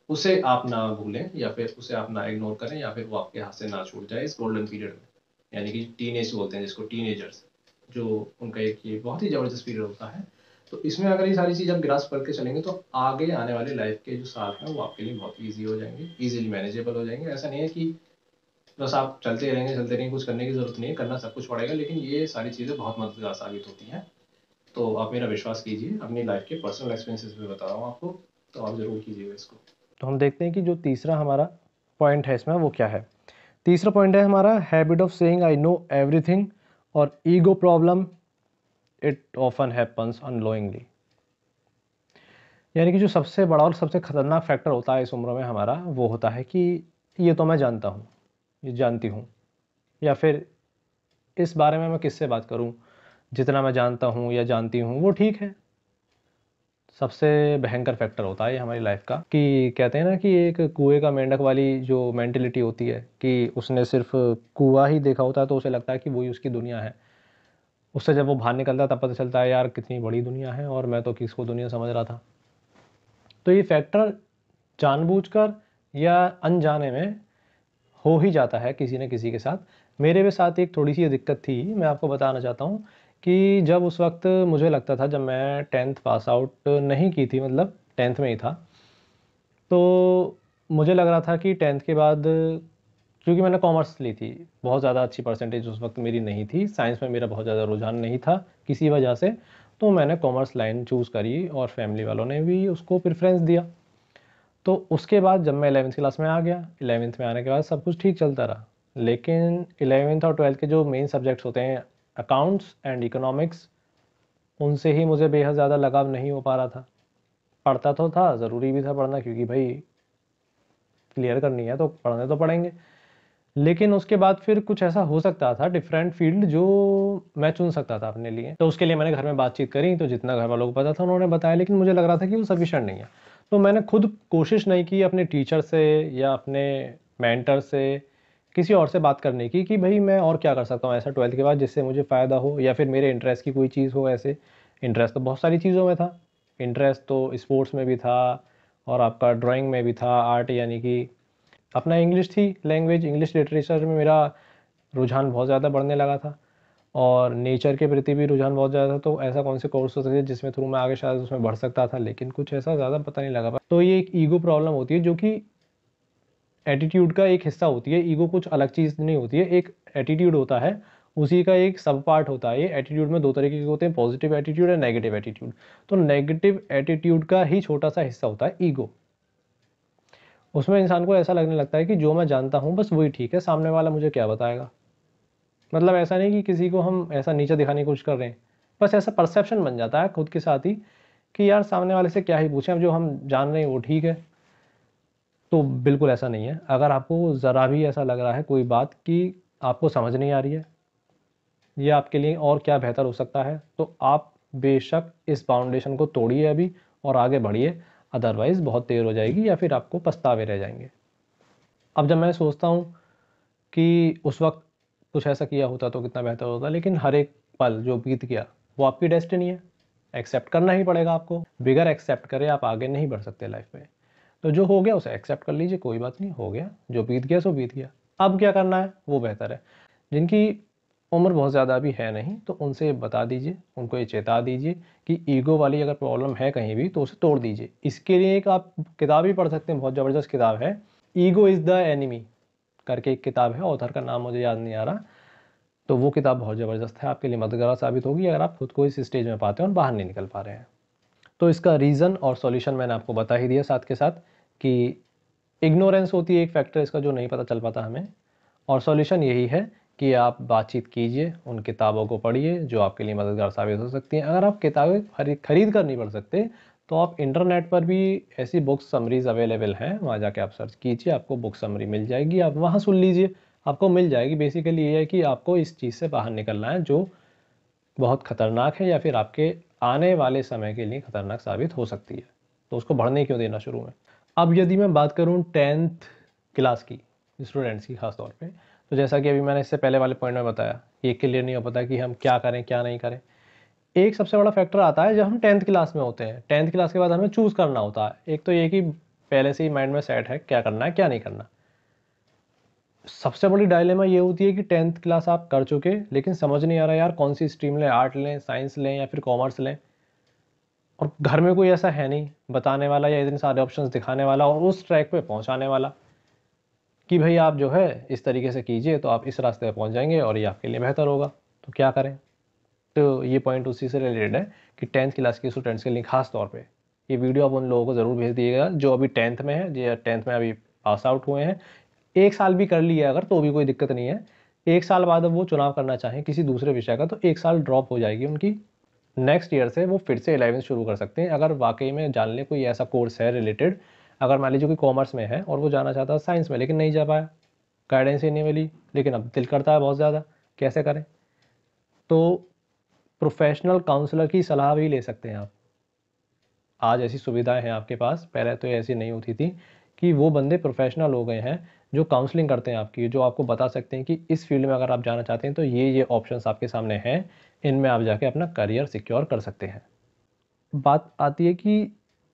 उसे आप ना भूलें, या फिर उसे आप ना इग्नोर करें, या फिर वो आपके हाथ से ना छूट जाए इस गोल्डन पीरियड में, यानी कि टीनेज बोलते हैं जिसको, टीनेजर्स, जो उनका एक ये बहुत ही ज़बरदस्त पीरियड होता है। तो इसमें अगर ये सारी चीज़ आप ग्रास्प करके चलेंगे तो आगे आने वाले लाइफ के जो साल हैं वो आपके लिए बहुत ईजी हो जाएंगे, ईजिली मैनेजेबल हो जाएंगे। ऐसा नहीं है कि बस आप चलते रहेंगे, कुछ करने की ज़रूरत नहीं है, करना सब कुछ पड़ेगा, लेकिन ये सारी चीज़ें बहुत मददगार साबित होती हैं। तो आप मेरा विश्वास कीजिए, अपनी लाइफ के पर्सनल एक्सपीरियंसेस भी बता रहा हूँ आपको, तो आप ज़रूर कीजिएगा इसको। तो हम देखते हैं कि जो तीसरा हमारा पॉइंट है इसमें वो क्या है। तीसरा पॉइंट है हमारा habit of saying I know everything और ego problem, it often happens unknowingly. यानी कि जो सबसे बड़ा और सबसे खतरनाक फैक्टर होता है इस उम्र में हमारा, वो होता है कि ये तो मैं जानता हूँ, ये जानती हूँ, या फिर इस बारे में मैं किससे बात करूँ, जितना मैं जानता हूँ या जानती हूँ वो ठीक है। सबसे भयंकर फैक्टर होता है ये हमारी लाइफ का, कि कहते हैं ना कि एक कुएं का मेंढक वाली जो मेंटेलिटी होती है कि उसने सिर्फ कुआं ही देखा होता है तो उसे लगता है कि वही उसकी दुनिया है। उससे जब वो बाहर निकलता है तब पता चलता है यार कितनी बड़ी दुनिया है और मैं तो किसको दुनिया समझ रहा था। तो ये फैक्टर जानबूझकर या अनजाने में हो ही जाता है किसी न किसी के साथ। मेरे भी साथ एक थोड़ी सी दिक्कत थी, मैं आपको बताना चाहता हूँ कि जब उस वक्त मुझे लगता था, जब मैं 10th पास आउट नहीं की थी, मतलब 10th में ही था, तो मुझे लग रहा था कि 10th के बाद, क्योंकि मैंने कॉमर्स ली थी, बहुत ज़्यादा अच्छी परसेंटेज उस वक्त मेरी नहीं थी, साइंस में मेरा बहुत ज़्यादा रुझान नहीं था किसी वजह से, तो मैंने कॉमर्स लाइन चूज़ करी और फैमिली वालों ने भी उसको प्रेफरेंस दिया। तो उसके बाद जब मैं 11th क्लास में आ गया, 11th में आने के बाद सब कुछ ठीक चलता रहा, लेकिन 11th और 12th के जो मेन सब्जेक्ट्स होते हैं अकाउंट्स एंड इकोनॉमिक्स, उनसे ही मुझे बेहद ज़्यादा लगाव नहीं हो पा रहा था। पढ़ता तो था, ज़रूरी भी था पढ़ना, क्योंकि भाई क्लियर करनी है तो पढ़ने तो पड़ेंगे, लेकिन उसके बाद फिर कुछ ऐसा हो सकता था डिफरेंट फील्ड जो मैं चुन सकता था अपने लिए। तो उसके लिए मैंने घर में बातचीत करी, तो जितना घर वालों को पता था उन्होंने बताया, लेकिन मुझे लग रहा था कि वो सफिशिएंट नहीं है। तो मैंने खुद कोशिश नहीं की अपने टीचर से या अपने मेंटर से, किसी और से बात करने की कि भाई मैं और क्या कर सकता हूँ ऐसा 12th के बाद जिससे मुझे फ़ायदा हो, या फिर मेरे इंटरेस्ट की कोई चीज़ हो। ऐसे इंटरेस्ट तो बहुत सारी चीज़ों में था, इंटरेस्ट तो स्पोर्ट्स में भी था और आपका ड्राइंग में भी था, आर्ट यानी कि अपना इंग्लिश थी लैंग्वेज, इंग्लिश लिटरेचर में मेरा रुझान बहुत ज़्यादा बढ़ने लगा था, और नेचर के प्रति भी रुझान बहुत ज़्यादा था। तो ऐसा कौन से कोर्स हो सकते थे जिसमें थ्रू मैं आगे शायद उसमें बढ़ सकता था, लेकिन कुछ ऐसा ज़्यादा पता नहीं लगा। तो ये एक ईगो प्रॉब्लम होती है जो कि एटीट्यूड का एक हिस्सा होती है। ईगो कुछ अलग चीज़ नहीं होती है, एक एटीट्यूड होता है, उसी का एक सब पार्ट होता है। ये एटीट्यूड में दो तरीके के होते हैं, पॉजिटिव एटीट्यूड और नेगेटिव एटीट्यूड। तो नेगेटिव एटीट्यूड का ही छोटा सा हिस्सा होता है ईगो। उसमें इंसान को ऐसा लगने लगता है कि जो मैं जानता हूँ बस वही ठीक है, सामने वाला मुझे क्या बताएगा। मतलब ऐसा नहीं कि किसी को हम ऐसा नीचा दिखाने की कोशिश कर रहे हैं, बस ऐसा परसेप्शन बन जाता है खुद के साथ ही कि यार सामने वाले से क्या ही पूछें, अब जो हम जान रहे हैं वो ठीक है। तो बिल्कुल ऐसा नहीं है। अगर आपको ज़रा भी ऐसा लग रहा है कोई बात कि आपको समझ नहीं आ रही है या आपके लिए और क्या बेहतर हो सकता है, तो आप बेशक इस फाउंडेशन को तोड़िए अभी और आगे बढ़िए, अदरवाइज़ बहुत देर हो जाएगी या फिर आपको पछतावे रह जाएंगे। अब जब मैं सोचता हूँ कि उस वक्त कुछ ऐसा किया होता तो कितना बेहतर होता, लेकिन हर एक पल जो बीत गया वो आपकी डेस्टिनी है, एक्सेप्ट करना ही पड़ेगा आपको। बिगर एक्सेप्ट करे आप आगे नहीं बढ़ सकते लाइफ में। तो जो हो गया उसे एक्सेप्ट कर लीजिए, कोई बात नहीं, हो गया, जो बीत गया सो बीत गया। अब क्या करना है वो बेहतर है। जिनकी उम्र बहुत ज़्यादा अभी है नहीं, तो उनसे ये बता दीजिए, उनको ये चेता दीजिए कि ईगो वाली अगर प्रॉब्लम है कहीं भी तो उसे तोड़ दीजिए। इसके लिए एक आप किताब ही पढ़ सकते हैं, बहुत ज़बरदस्त किताब है, ईगो इज़ द एनिमी करके एक किताब है, ऑथर का नाम मुझे याद नहीं आ रहा। तो वो किताब बहुत ज़बरदस्त है, आपके लिए मददगार साबित होगी अगर आप खुद को इस स्टेज में पाते हैं और बाहर नहीं निकल पा रहे हैं। तो इसका रीज़न और सॉल्यूशन मैंने आपको बता ही दिया साथ के साथ, कि इग्नोरेंस होती है एक फैक्टर इसका जो नहीं पता चल पाता हमें, और सॉल्यूशन यही है कि आप बातचीत कीजिए, उन किताबों को पढ़िए जो आपके लिए मददगार साबित हो सकती हैं। अगर आप किताबें खरीद कर नहीं पढ़ सकते तो आप इंटरनेट पर भी ऐसी बुक समरीज अवेलेबल हैं, वहाँ जाके आप सर्च कीजिए, आपको बुक समरी मिल जाएगी, आप वहाँ सुन लीजिए, आपको मिल जाएगी। बेसिकली ये है कि आपको इस चीज़ से बाहर निकलना है जो बहुत ख़तरनाक है या फिर आपके आने वाले समय के लिए ख़तरनाक साबित हो सकती है, तो उसको बढ़ने क्यों देना शुरू में। अब यदि मैं बात करूं 10th क्लास की स्टूडेंट्स की खास तौर पे, तो जैसा कि अभी मैंने इससे पहले वाले पॉइंट में बताया, ये क्लियर नहीं हो पाता कि हम क्या करें क्या नहीं करें। एक सबसे बड़ा फैक्टर आता है जब हम 10th क्लास में होते हैं। 10th क्लास के बाद हमें चूज़ करना होता है। एक तो ये कि पहले से ही माइंड में सेट है क्या करना है क्या नहीं करना। सबसे बड़ी डायलेमा ये होती है कि 10th क्लास आप कर चुके लेकिन समझ नहीं आ रहा यार कौन सी स्ट्रीम लें, आर्ट लें, साइंस लें या फिर कॉमर्स लें, और घर में कोई ऐसा है नहीं बताने वाला या इतने सारे ऑप्शंस दिखाने वाला और उस ट्रैक पे पहुंचाने वाला कि भाई आप जो है इस तरीके से कीजिए तो आप इस रास्ते पे पहुंच जाएंगे और ये आपके लिए बेहतर होगा। तो क्या करें। तो ये पॉइंट उसी से रिलेटेड है कि 10th क्लास के स्टूडेंट्स के लिए खास तौर पे ये वीडियो आप उन लोगों को ज़रूर भेज दिएगा जो अभी 10th में है, जो 10th में अभी पास आउट हुए हैं। एक साल भी कर लिया अगर तो भी कोई दिक्कत नहीं है। एक साल बाद अब वो चुनाव करना चाहें किसी दूसरे विषय का तो एक साल ड्रॉप हो जाएगी उनकी, नेक्स्ट ईयर से वो फिर से 11th शुरू कर सकते हैं। अगर वाकई में जान लें कोई ऐसा कोर्स है रिलेटेड, अगर मान लीजिए कोई कॉमर्स में है और वो जाना चाहता है साइंस में लेकिन नहीं जा पाया, गाइडेंस ही नहीं मिली, लेकिन अब दिल करता है बहुत ज़्यादा, कैसे करें। तो प्रोफेशनल काउंसलर की सलाह भी ले सकते हैं आप। आज ऐसी सुविधाएं हैं आपके पास, पहले तो ऐसी नहीं होती थी, कि वो बंदे प्रोफेशनल हो गए हैं जो काउंसलिंग करते हैं आपकी, जो आपको बता सकते हैं कि इस फील्ड में अगर आप जाना चाहते हैं तो ये ऑप्शंस आपके सामने हैं, इनमें आप जाके अपना करियर सिक्योर कर सकते हैं। बात आती है कि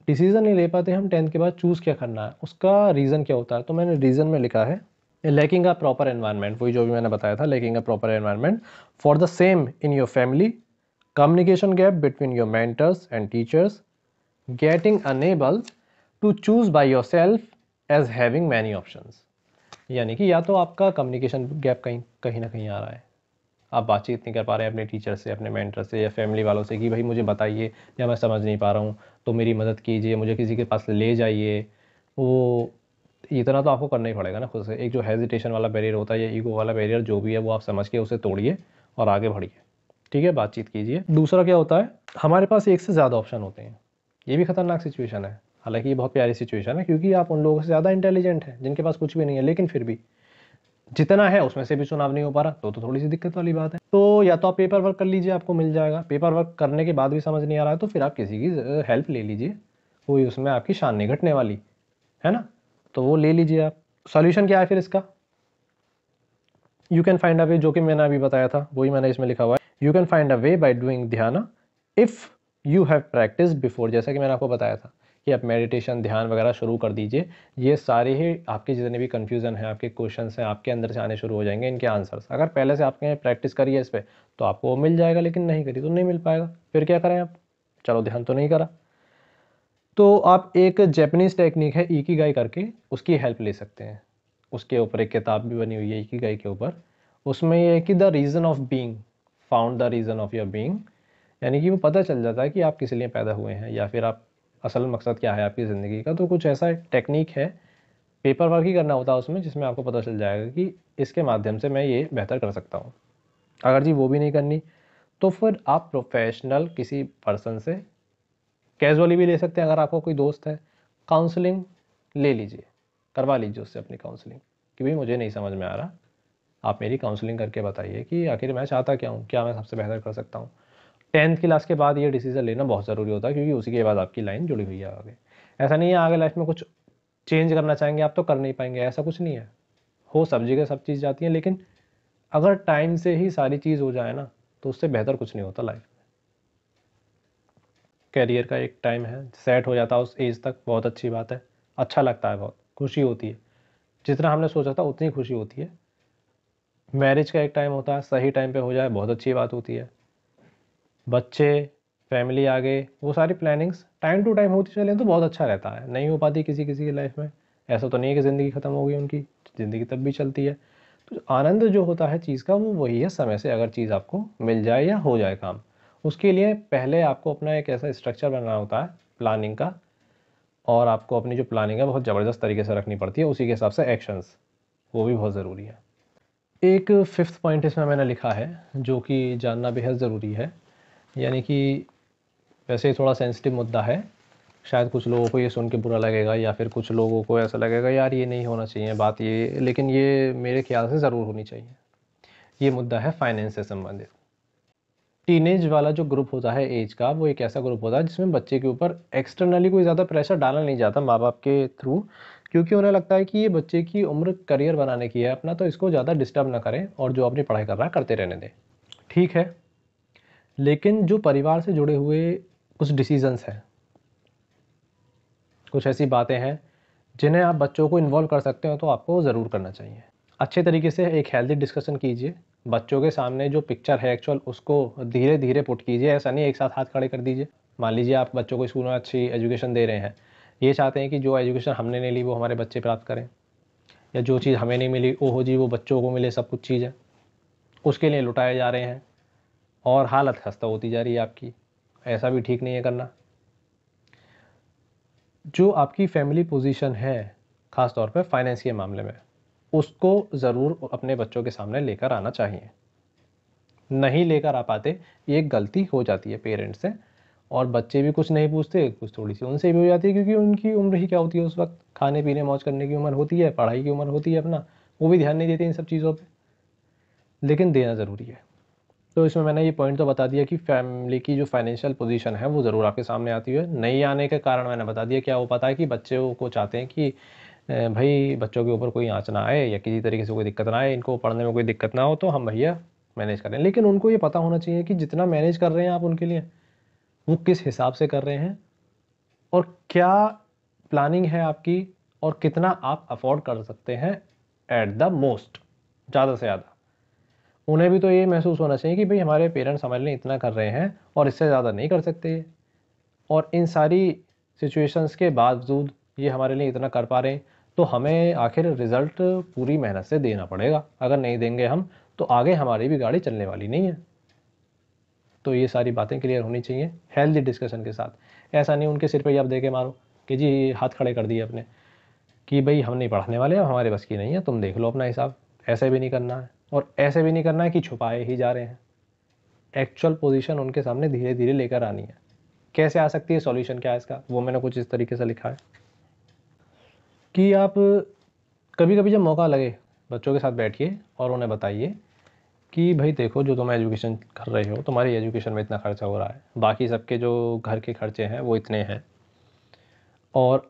डिसीजन नहीं ले पाते हम 10th के बाद चूज़ क्या करना है, उसका रीज़न क्या होता है। तो मैंने रीज़न में लिखा है लैकिंग अ प्रॉपर एनवायरनमेंट, वही जो भी मैंने बताया था, lacking a proper environment for the same in your family, communication gap between your mentors and teachers, getting unable to choose by yourself as having many options. यानी कि या तो आपका कम्युनिकेशन गैप कहीं कहीं ना कहीं आ रहा है, आप बातचीत नहीं कर पा रहे हैं अपने टीचर से, अपने मेंटर से या फैमिली वालों से कि भाई मुझे बताइए या मैं समझ नहीं पा रहा हूँ तो मेरी मदद कीजिए, मुझे किसी के पास ले जाइए। वो इतना तो आपको करना ही पड़ेगा ना खुद से। एक जो हेजिटेशन वाला बैरियर होता है या ईगो वाला बैरियर जो भी है वो आप समझ के उसे तोड़िए और आगे बढ़िए, ठीक है, बातचीत कीजिए। दूसरा क्या होता है, हमारे पास एक से ज़्यादा ऑप्शन होते हैं। ये भी खतरनाक सिचुएशन है, हालांकि ये बहुत प्यारी सिचुएशन है क्योंकि आप उन लोगों से ज़्यादा इंटेलिजेंट हैं जिनके पास कुछ भी नहीं है, लेकिन फिर भी जितना है उसमें से भी चुनाव नहीं हो पा रहा तो थोड़ी सी दिक्कत वाली बात है। तो या तो आप पेपर वर्क कर लीजिए, आपको मिल जाएगा। पेपर वर्क करने के बाद भी समझ नहीं आ रहा है तो फिर आप किसी की हेल्प ले लीजिए, कोई उसमें आपकी शान नहीं घटने वाली है ना, तो वो ले लीजिए आप। सॉल्यूशन क्या है फिर इसका, यू कैन फाइंड अ वे, जो कि मैंने अभी बताया था वही मैंने इसमें लिखा हुआ है। You can find a way by doing ध्यान if you have practice before. जैसा कि मैंने आपको बताया था कि आप मेडिटेशन ध्यान वगैरह शुरू कर दीजिए, ये सारे ही आपके जितने भी कन्फ्यूज़न हैं, आपके क्वेश्चंस हैं, आपके अंदर से आने शुरू हो जाएंगे इनके आंसर्स। अगर पहले से आपने प्रैक्टिस करी है इस पर तो आपको वो मिल जाएगा, लेकिन नहीं करी तो नहीं मिल पाएगा। फिर क्या करें आप, चलो ध्यान तो नहीं करा तो आप एक जैपनीज़ टेक्निक है इकिगाई करके, उसकी हेल्प ले सकते हैं। उसके ऊपर एक किताब भी बनी हुई है इकिगाई के ऊपर। उसमें ये है कि the reason of being, found the reason of your being, यानी कि वो पता चल जाता है कि आप किस लिए पैदा हुए हैं या फिर आप असल मकसद क्या है आपकी ज़िंदगी का। तो कुछ ऐसा टेक्निक है, पेपर वर्क ही करना होता है उसमें, जिसमें आपको पता चल जाएगा कि इसके माध्यम से मैं ये बेहतर कर सकता हूँ। अगर जी वो भी नहीं करनी तो फिर आप प्रोफेशनल किसी पर्सन से कैजुअली भी ले सकते हैं। अगर आपको कोई दोस्त है, काउंसलिंग ले लीजिए, करवा लीजिए उससे अपनी काउंसलिंग कि भाई मुझे नहीं समझ में आ रहा, आप मेरी काउंसलिंग करके बताइए कि आखिर मैं चाहता क्या हूँ, क्या मैं सबसे बेहतर कर सकता हूँ। 10th क्लास के बाद ये डिसीजन लेना बहुत ज़रूरी होता है क्योंकि उसी के बाद आपकी लाइन जुड़ी हुई है आगे। ऐसा नहीं है आगे लाइफ में कुछ चेंज करना चाहेंगे आप तो कर नहीं पाएंगे, ऐसा कुछ नहीं है। हो सब जगह सब चीज़ जाती है, लेकिन अगर टाइम से ही सारी चीज़ हो जाए ना तो उससे बेहतर कुछ नहीं होता लाइफ। कैरियर का एक टाइम है, सेट हो जाता है उस एज तक, बहुत अच्छी बात है, अच्छा लगता है, बहुत खुशी होती है। जितना हमने सोचा था उतनी खुशी होती है। मैरिज का एक टाइम होता है, सही टाइम पे हो जाए बहुत अच्छी बात होती है। बच्चे, फैमिली आगे, वो सारी प्लानिंग्स टाइम टू टाइम होती चलें तो बहुत अच्छा रहता है। नहीं हो पाती किसी किसी की लाइफ में, ऐसा तो नहीं है कि ज़िंदगी ख़त्म हो गई उनकी, ज़िंदगी तब भी चलती है। तो आनंद जो होता है चीज़ का वो वही है समय से अगर चीज़ आपको मिल जाए या हो जाए काम। उसके लिए पहले आपको अपना एक ऐसा स्ट्रक्चर बनाना होता है प्लानिंग का, और आपको अपनी जो प्लानिंग है बहुत ज़बरदस्त तरीके से रखनी पड़ती है, उसी के हिसाब से एक्शंस, वो भी बहुत ज़रूरी है। एक फिफ्थ पॉइंट इसमें मैंने लिखा है जो कि जानना बेहद ज़रूरी है, यानी कि वैसे ही थोड़ा सेंसिटिव मुद्दा है, शायद कुछ लोगों को ये सुन के बुरा लगेगा या फिर कुछ लोगों को ऐसा लगेगा यार ये नहीं होना चाहिए बात ये, लेकिन ये मेरे ख्याल से ज़रूर होनी चाहिए। ये मुद्दा है फाइनेंस से संबंधित। टीनेज वाला जो ग्रुप होता है एज का, वो एक ऐसा ग्रुप होता है जिसमें बच्चे के ऊपर एक्सटर्नली कोई ज़्यादा प्रेशर डाला नहीं जाता माँ बाप के थ्रू, क्योंकि उन्हें लगता है कि ये बच्चे की उम्र करियर बनाने की है अपना, तो इसको ज़्यादा डिस्टर्ब ना करें और जो अपनी पढ़ाई कर रहा है करते रहने दें। ठीक है, लेकिन जो परिवार से जुड़े हुए कुछ डिसीजंस हैं, कुछ ऐसी बातें हैं जिन्हें आप बच्चों को इन्वॉल्व कर सकते हो तो आपको ज़रूर करना चाहिए। अच्छे तरीके से एक हेल्दी डिस्कशन कीजिए, बच्चों के सामने जो पिक्चर है एक्चुअल उसको धीरे धीरे पुट कीजिए, ऐसा नहीं एक साथ हाथ खड़े कर दीजिए। मान लीजिए आप बच्चों को स्कूल में अच्छी एजुकेशन दे रहे हैं, ये चाहते हैं कि जो एजुकेशन हमने नहीं ली वो हमारे बच्चे प्राप्त करें, या जो चीज़ हमें नहीं मिली ओहो जी वो बच्चों को मिले सब कुछ चीज़ें, उसके लिए लुटाए जा रहे हैं और हालत खस्ता होती जा रही है आपकी। ऐसा भी ठीक नहीं है करना। जो आपकी फैमिली पोजीशन है ख़ास तौर पे फाइनेंस के मामले में, उसको ज़रूर अपने बच्चों के सामने लेकर आना चाहिए। नहीं लेकर आ पाते, ये एक गलती हो जाती है पेरेंट्स से, और बच्चे भी कुछ नहीं पूछते, कुछ थोड़ी सी उनसे भी हो जाती है क्योंकि उनकी उम्र ही क्या होती है उस वक्त, खाने पीने मौज करने की उम्र होती है, पढ़ाई की उम्र होती है अपना, वो भी ध्यान नहीं देते इन सब चीज़ों पे, लेकिन देना ज़रूरी है। तो इसमें मैंने ये पॉइंट तो बता दिया कि फैमिली की जो फाइनेंशियल पोजीशन है वो ज़रूर आपके सामने आती है। नहीं आने के कारण मैंने बता दिया, क्या वो पता है कि बच्चों को चाहते हैं कि भाई बच्चों के ऊपर कोई आँच ना आए या किसी तरीके से कोई दिक्कत ना आए, इनको पढ़ने में कोई दिक्कत ना हो, तो हम भैया मैनेज करें। लेकिन उनको ये पता होना चाहिए कि जितना मैनेज कर रहे हैं आप उनके लिए, वो किस हिसाब से कर रहे हैं और क्या प्लानिंग है आपकी, और कितना आप अफोर्ड कर सकते हैं एट द मोस्ट, ज़्यादा से ज़्यादा। उन्हें भी तो ये महसूस होना चाहिए कि भाई हमारे पेरेंट्स हमारे लिए इतना कर रहे हैं और इससे ज़्यादा नहीं कर सकते ये। और इन सारी सिचुएशंस के बावजूद ये हमारे लिए इतना कर पा रहे हैं, तो हमें आखिर रिज़ल्ट पूरी मेहनत से देना पड़ेगा। अगर नहीं देंगे हम तो आगे हमारी भी गाड़ी चलने वाली नहीं है। तो ये सारी बातें क्लियर होनी चाहिए हेल्दी डिस्कशन के साथ। ऐसा नहीं उनके सिर पे ही आप दे के मारो कि जी हाथ खड़े कर दिए अपने, कि भाई हम नहीं पढ़ाने वाले, अब हमारे बस की नहीं है, तुम देख लो अपना हिसाब। ऐसे भी नहीं करना है, और ऐसे भी नहीं करना है कि छुपाए ही जा रहे हैं। एक्चुअल पोजीशन उनके सामने धीरे धीरे लेकर आनी है। कैसे आ सकती है, सॉल्यूशन क्या है इसका, वो मैंने कुछ इस तरीके से लिखा है कि आप कभी कभी जब मौका लगे बच्चों के साथ बैठिए और उन्हें बताइए कि भाई देखो, जो तुम एजुकेशन कर रहे हो, तुम्हारी एजुकेशन में इतना खर्चा हो रहा है, बाकी सबके जो घर के खर्चे हैं वो इतने हैं, और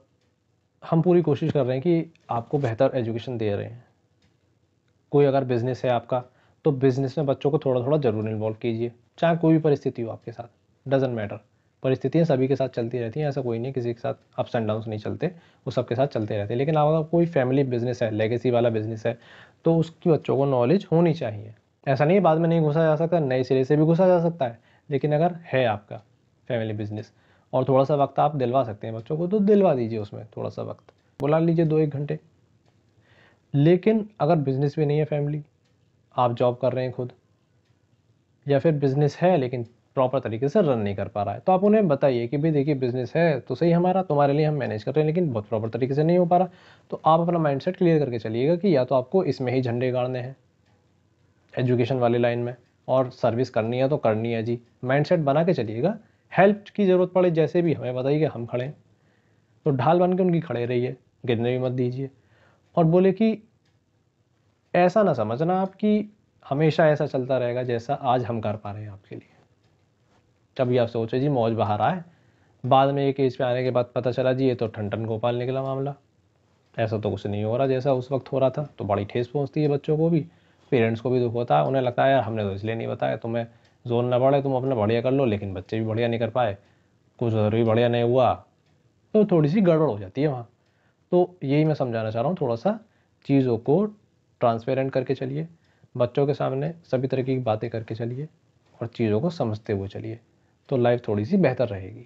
हम पूरी कोशिश कर रहे हैं कि आपको बेहतर एजुकेशन दे रहे हैं। कोई अगर बिज़नेस है आपका, तो बिज़नेस में बच्चों को थोड़ा थोड़ा ज़रूर इन्वॉल्व कीजिए, चाहे कोई भी परिस्थिति हो आपके साथ, डजेंट मैटर। परिस्थितियाँ सभी के साथ चलती रहती हैं, ऐसा कोई नहीं किसी के साथ अप्स एंड डाउन्स नहीं चलते, वो सबके साथ चलते रहते हैं। लेकिन अगर कोई फैमिली बिजनेस है, लेगेसी वाला बिजनेस है, तो उसकी बच्चों को नॉलेज होनी चाहिए। ऐसा नहीं बाद में नहीं घुसा जा सकता, नए सिरे से भी घुसा जा सकता है, लेकिन अगर है आपका फैमिली बिजनेस और थोड़ा सा वक्त आप दिलवा सकते हैं बच्चों को, तो दिलवा दीजिए, उसमें थोड़ा सा वक्त बुला लीजिए, 2-1 घंटे। लेकिन अगर बिजनेस भी नहीं है फैमिली, आप जॉब कर रहे हैं खुद, या फिर बिजनेस है लेकिन प्रॉपर तरीके से रन नहीं कर पा रहा है, तो आप उन्हें बताइए कि भाई देखिए, बिजनेस है तो सही हमारा, तुम्हारे लिए हम मैनेज कर रहे हैं, लेकिन बहुत प्रॉपर तरीके से नहीं हो पा रहा। तो आप अपना माइंडसेट क्लियर करके चलिएगा कि या तो आपको इसमें ही झंडे गाड़ने हैं, एजुकेशन वाली लाइन में, और सर्विस करनी है तो करनी है जी। माइंडसेट बना के चलिएगा। हेल्प की ज़रूरत पड़े जैसे भी हमें बताइए, हम खड़े हैं, तो ढाल बन के उनकी खड़े रहिए, गिरने भी मत दीजिए। और बोले कि ऐसा ना समझना आप कि हमेशा ऐसा चलता रहेगा जैसा आज हम कर पा रहे हैं आपके लिए। कभी आप सोचे जी मौज बहा रहा है, बाद में एक एज पे आने के बाद पता चला जी ये तो ठन ठन गोपाल निकला मामला, ऐसा तो कुछ नहीं हो रहा जैसा उस वक्त हो रहा था। तो बड़ी ठेस पहुंचती है बच्चों को भी, पेरेंट्स को भी दुख होता है, उन्हें लगता है यार हमने तो इसलिए नहीं बताया, तुम्हें जोर ना पड़े, तुम अपना बढ़िया कर लो, लेकिन बच्चे भी बढ़िया नहीं कर पाए, कुछ उधर भी बढ़िया नहीं हुआ, तो थोड़ी सी गड़बड़ हो जाती है वहाँ। तो यही मैं समझाना चाह रहा हूँ, थोड़ा सा चीज़ों को ट्रांसपेरेंट करके चलिए, बच्चों के सामने सभी तरह की बातें करके चलिए, और चीज़ों को समझते हुए चलिए, तो लाइफ थोड़ी सी बेहतर रहेगी।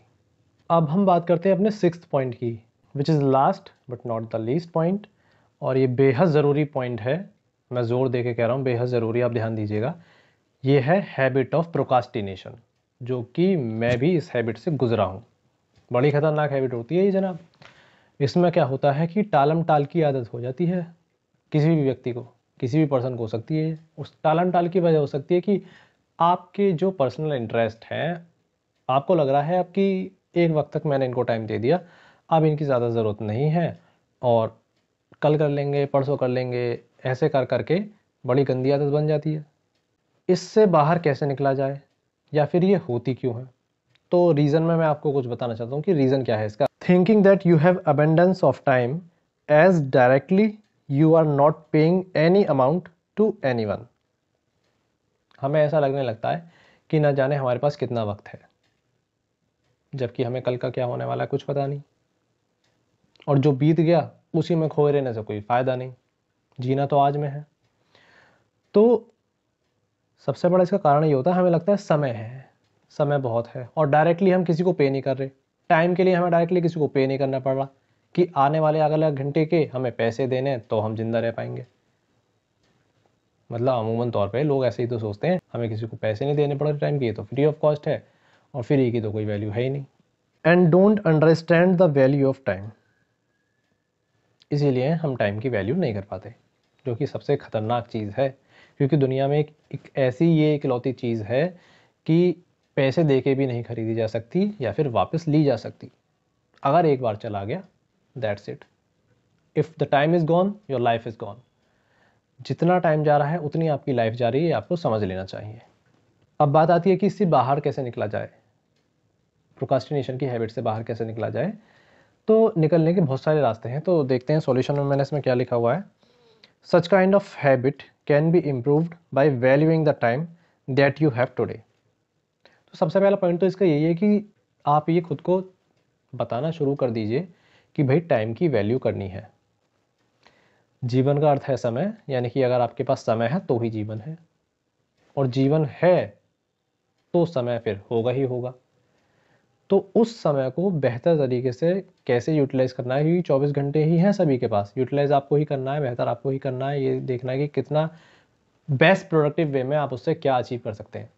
अब हम बात करते हैं अपने 6th पॉइंट की, which is last but not the least point, और ये बेहद ज़रूरी पॉइंट है। मैं ज़ोर दे के कह रहा हूँ, बेहद ज़रूरी, आप ध्यान दीजिएगा। ये है हैबिट ऑफ प्रोकास्टिनेशन, जो कि मैं भी इस हैबिट से गुजरा हूँ। बड़ी खतरनाक हैबिट होती है ये जनाब। इसमें क्या होता है कि टालम टाल की आदत हो जाती है किसी भी व्यक्ति को, किसी भी पर्सन को हो सकती है। उस टालम टाल की वजह हो सकती है कि आपके जो पर्सनल इंटरेस्ट हैं, आपको लग रहा है आपकी एक वक्त तक मैंने इनको टाइम दे दिया, अब इनकी ज़्यादा ज़रूरत नहीं है, और कल कर लेंगे, परसों कर लेंगे, ऐसे कर करके बड़ी गंदी आदत बन जाती है। इससे बाहर कैसे निकला जाए, या फिर ये होती क्यों है? तो रीज़न में मैं आपको कुछ बताना चाहता हूँ कि रीज़न क्या है इसका। Thinking that you have abundance of time as directly you are not paying any amount to anyone. हमें ऐसा लगने लगता है कि ना जाने हमारे पास कितना वक्त है, जबकि हमें कल का क्या होने वाला है कुछ पता नहीं, और जो बीत गया उसी में खोए रहने से कोई फ़ायदा नहीं, जीना तो आज में है। तो सबसे बड़ा इसका कारण ये होता है, हमें लगता है समय है, समय बहुत है, और डायरेक्टली हम किसी को पे नहीं कर रहे। टाइम के लिए हमें डायरेक्टली किसी को पे नहीं करना पड़ रहा कि आने वाले अगले घंटे के हमें पैसे देने तो हम जिंदा रह पाएंगे। मतलब अमूमन तौर पे लोग ऐसे ही तो सोचते हैं, हमें किसी को पैसे नहीं देने पड़ रहे टाइम की, ये तो फ्री ऑफ कॉस्ट है, और फ्री की तो कोई वैल्यू है ही नहीं। And don't understand the value of time. इसीलिए हम टाइम की वैल्यू नहीं कर पाते, जो कि सबसे ख़तरनाक चीज़ है, क्योंकि दुनिया में एक ऐसी ये इकलौती चीज़ है कि पैसे दे के भी नहीं खरीदी जा सकती या फिर वापस ली जा सकती। अगर एक बार चला गया, that's it. If the time is gone, your life is gone. जितना टाइम जा रहा है उतनी आपकी लाइफ जा रही है, आपको समझ लेना चाहिए। अब बात आती है कि इससे बाहर कैसे निकला जाए, प्रोक्रास्टिनेशन की हैबिट से बाहर कैसे निकला जाए। तो निकलने के बहुत सारे रास्ते हैं, तो देखते हैं सॉल्यूशन में मैंने इसमें क्या लिखा हुआ है। Such kind of habit can be improved by valuing the time that you have today. तो सबसे पहला पॉइंट तो इसका यही है कि आप ये खुद को बताना शुरू कर दीजिए कि भाई टाइम की वैल्यू करनी है। जीवन का अर्थ है समय, यानी कि अगर आपके पास समय है तो ही जीवन है, और जीवन है तो समय फिर होगा ही होगा। तो उस समय को बेहतर तरीके से कैसे यूटिलाइज़ करना है, क्योंकि 24 घंटे ही हैं सभी के पास, यूटिलाइज़ आपको ही करना है, बेहतर आपको ही करना है। ये देखना है कि कितना बेस्ट प्रोडक्टिव वे में आप उससे क्या अचीव कर सकते हैं।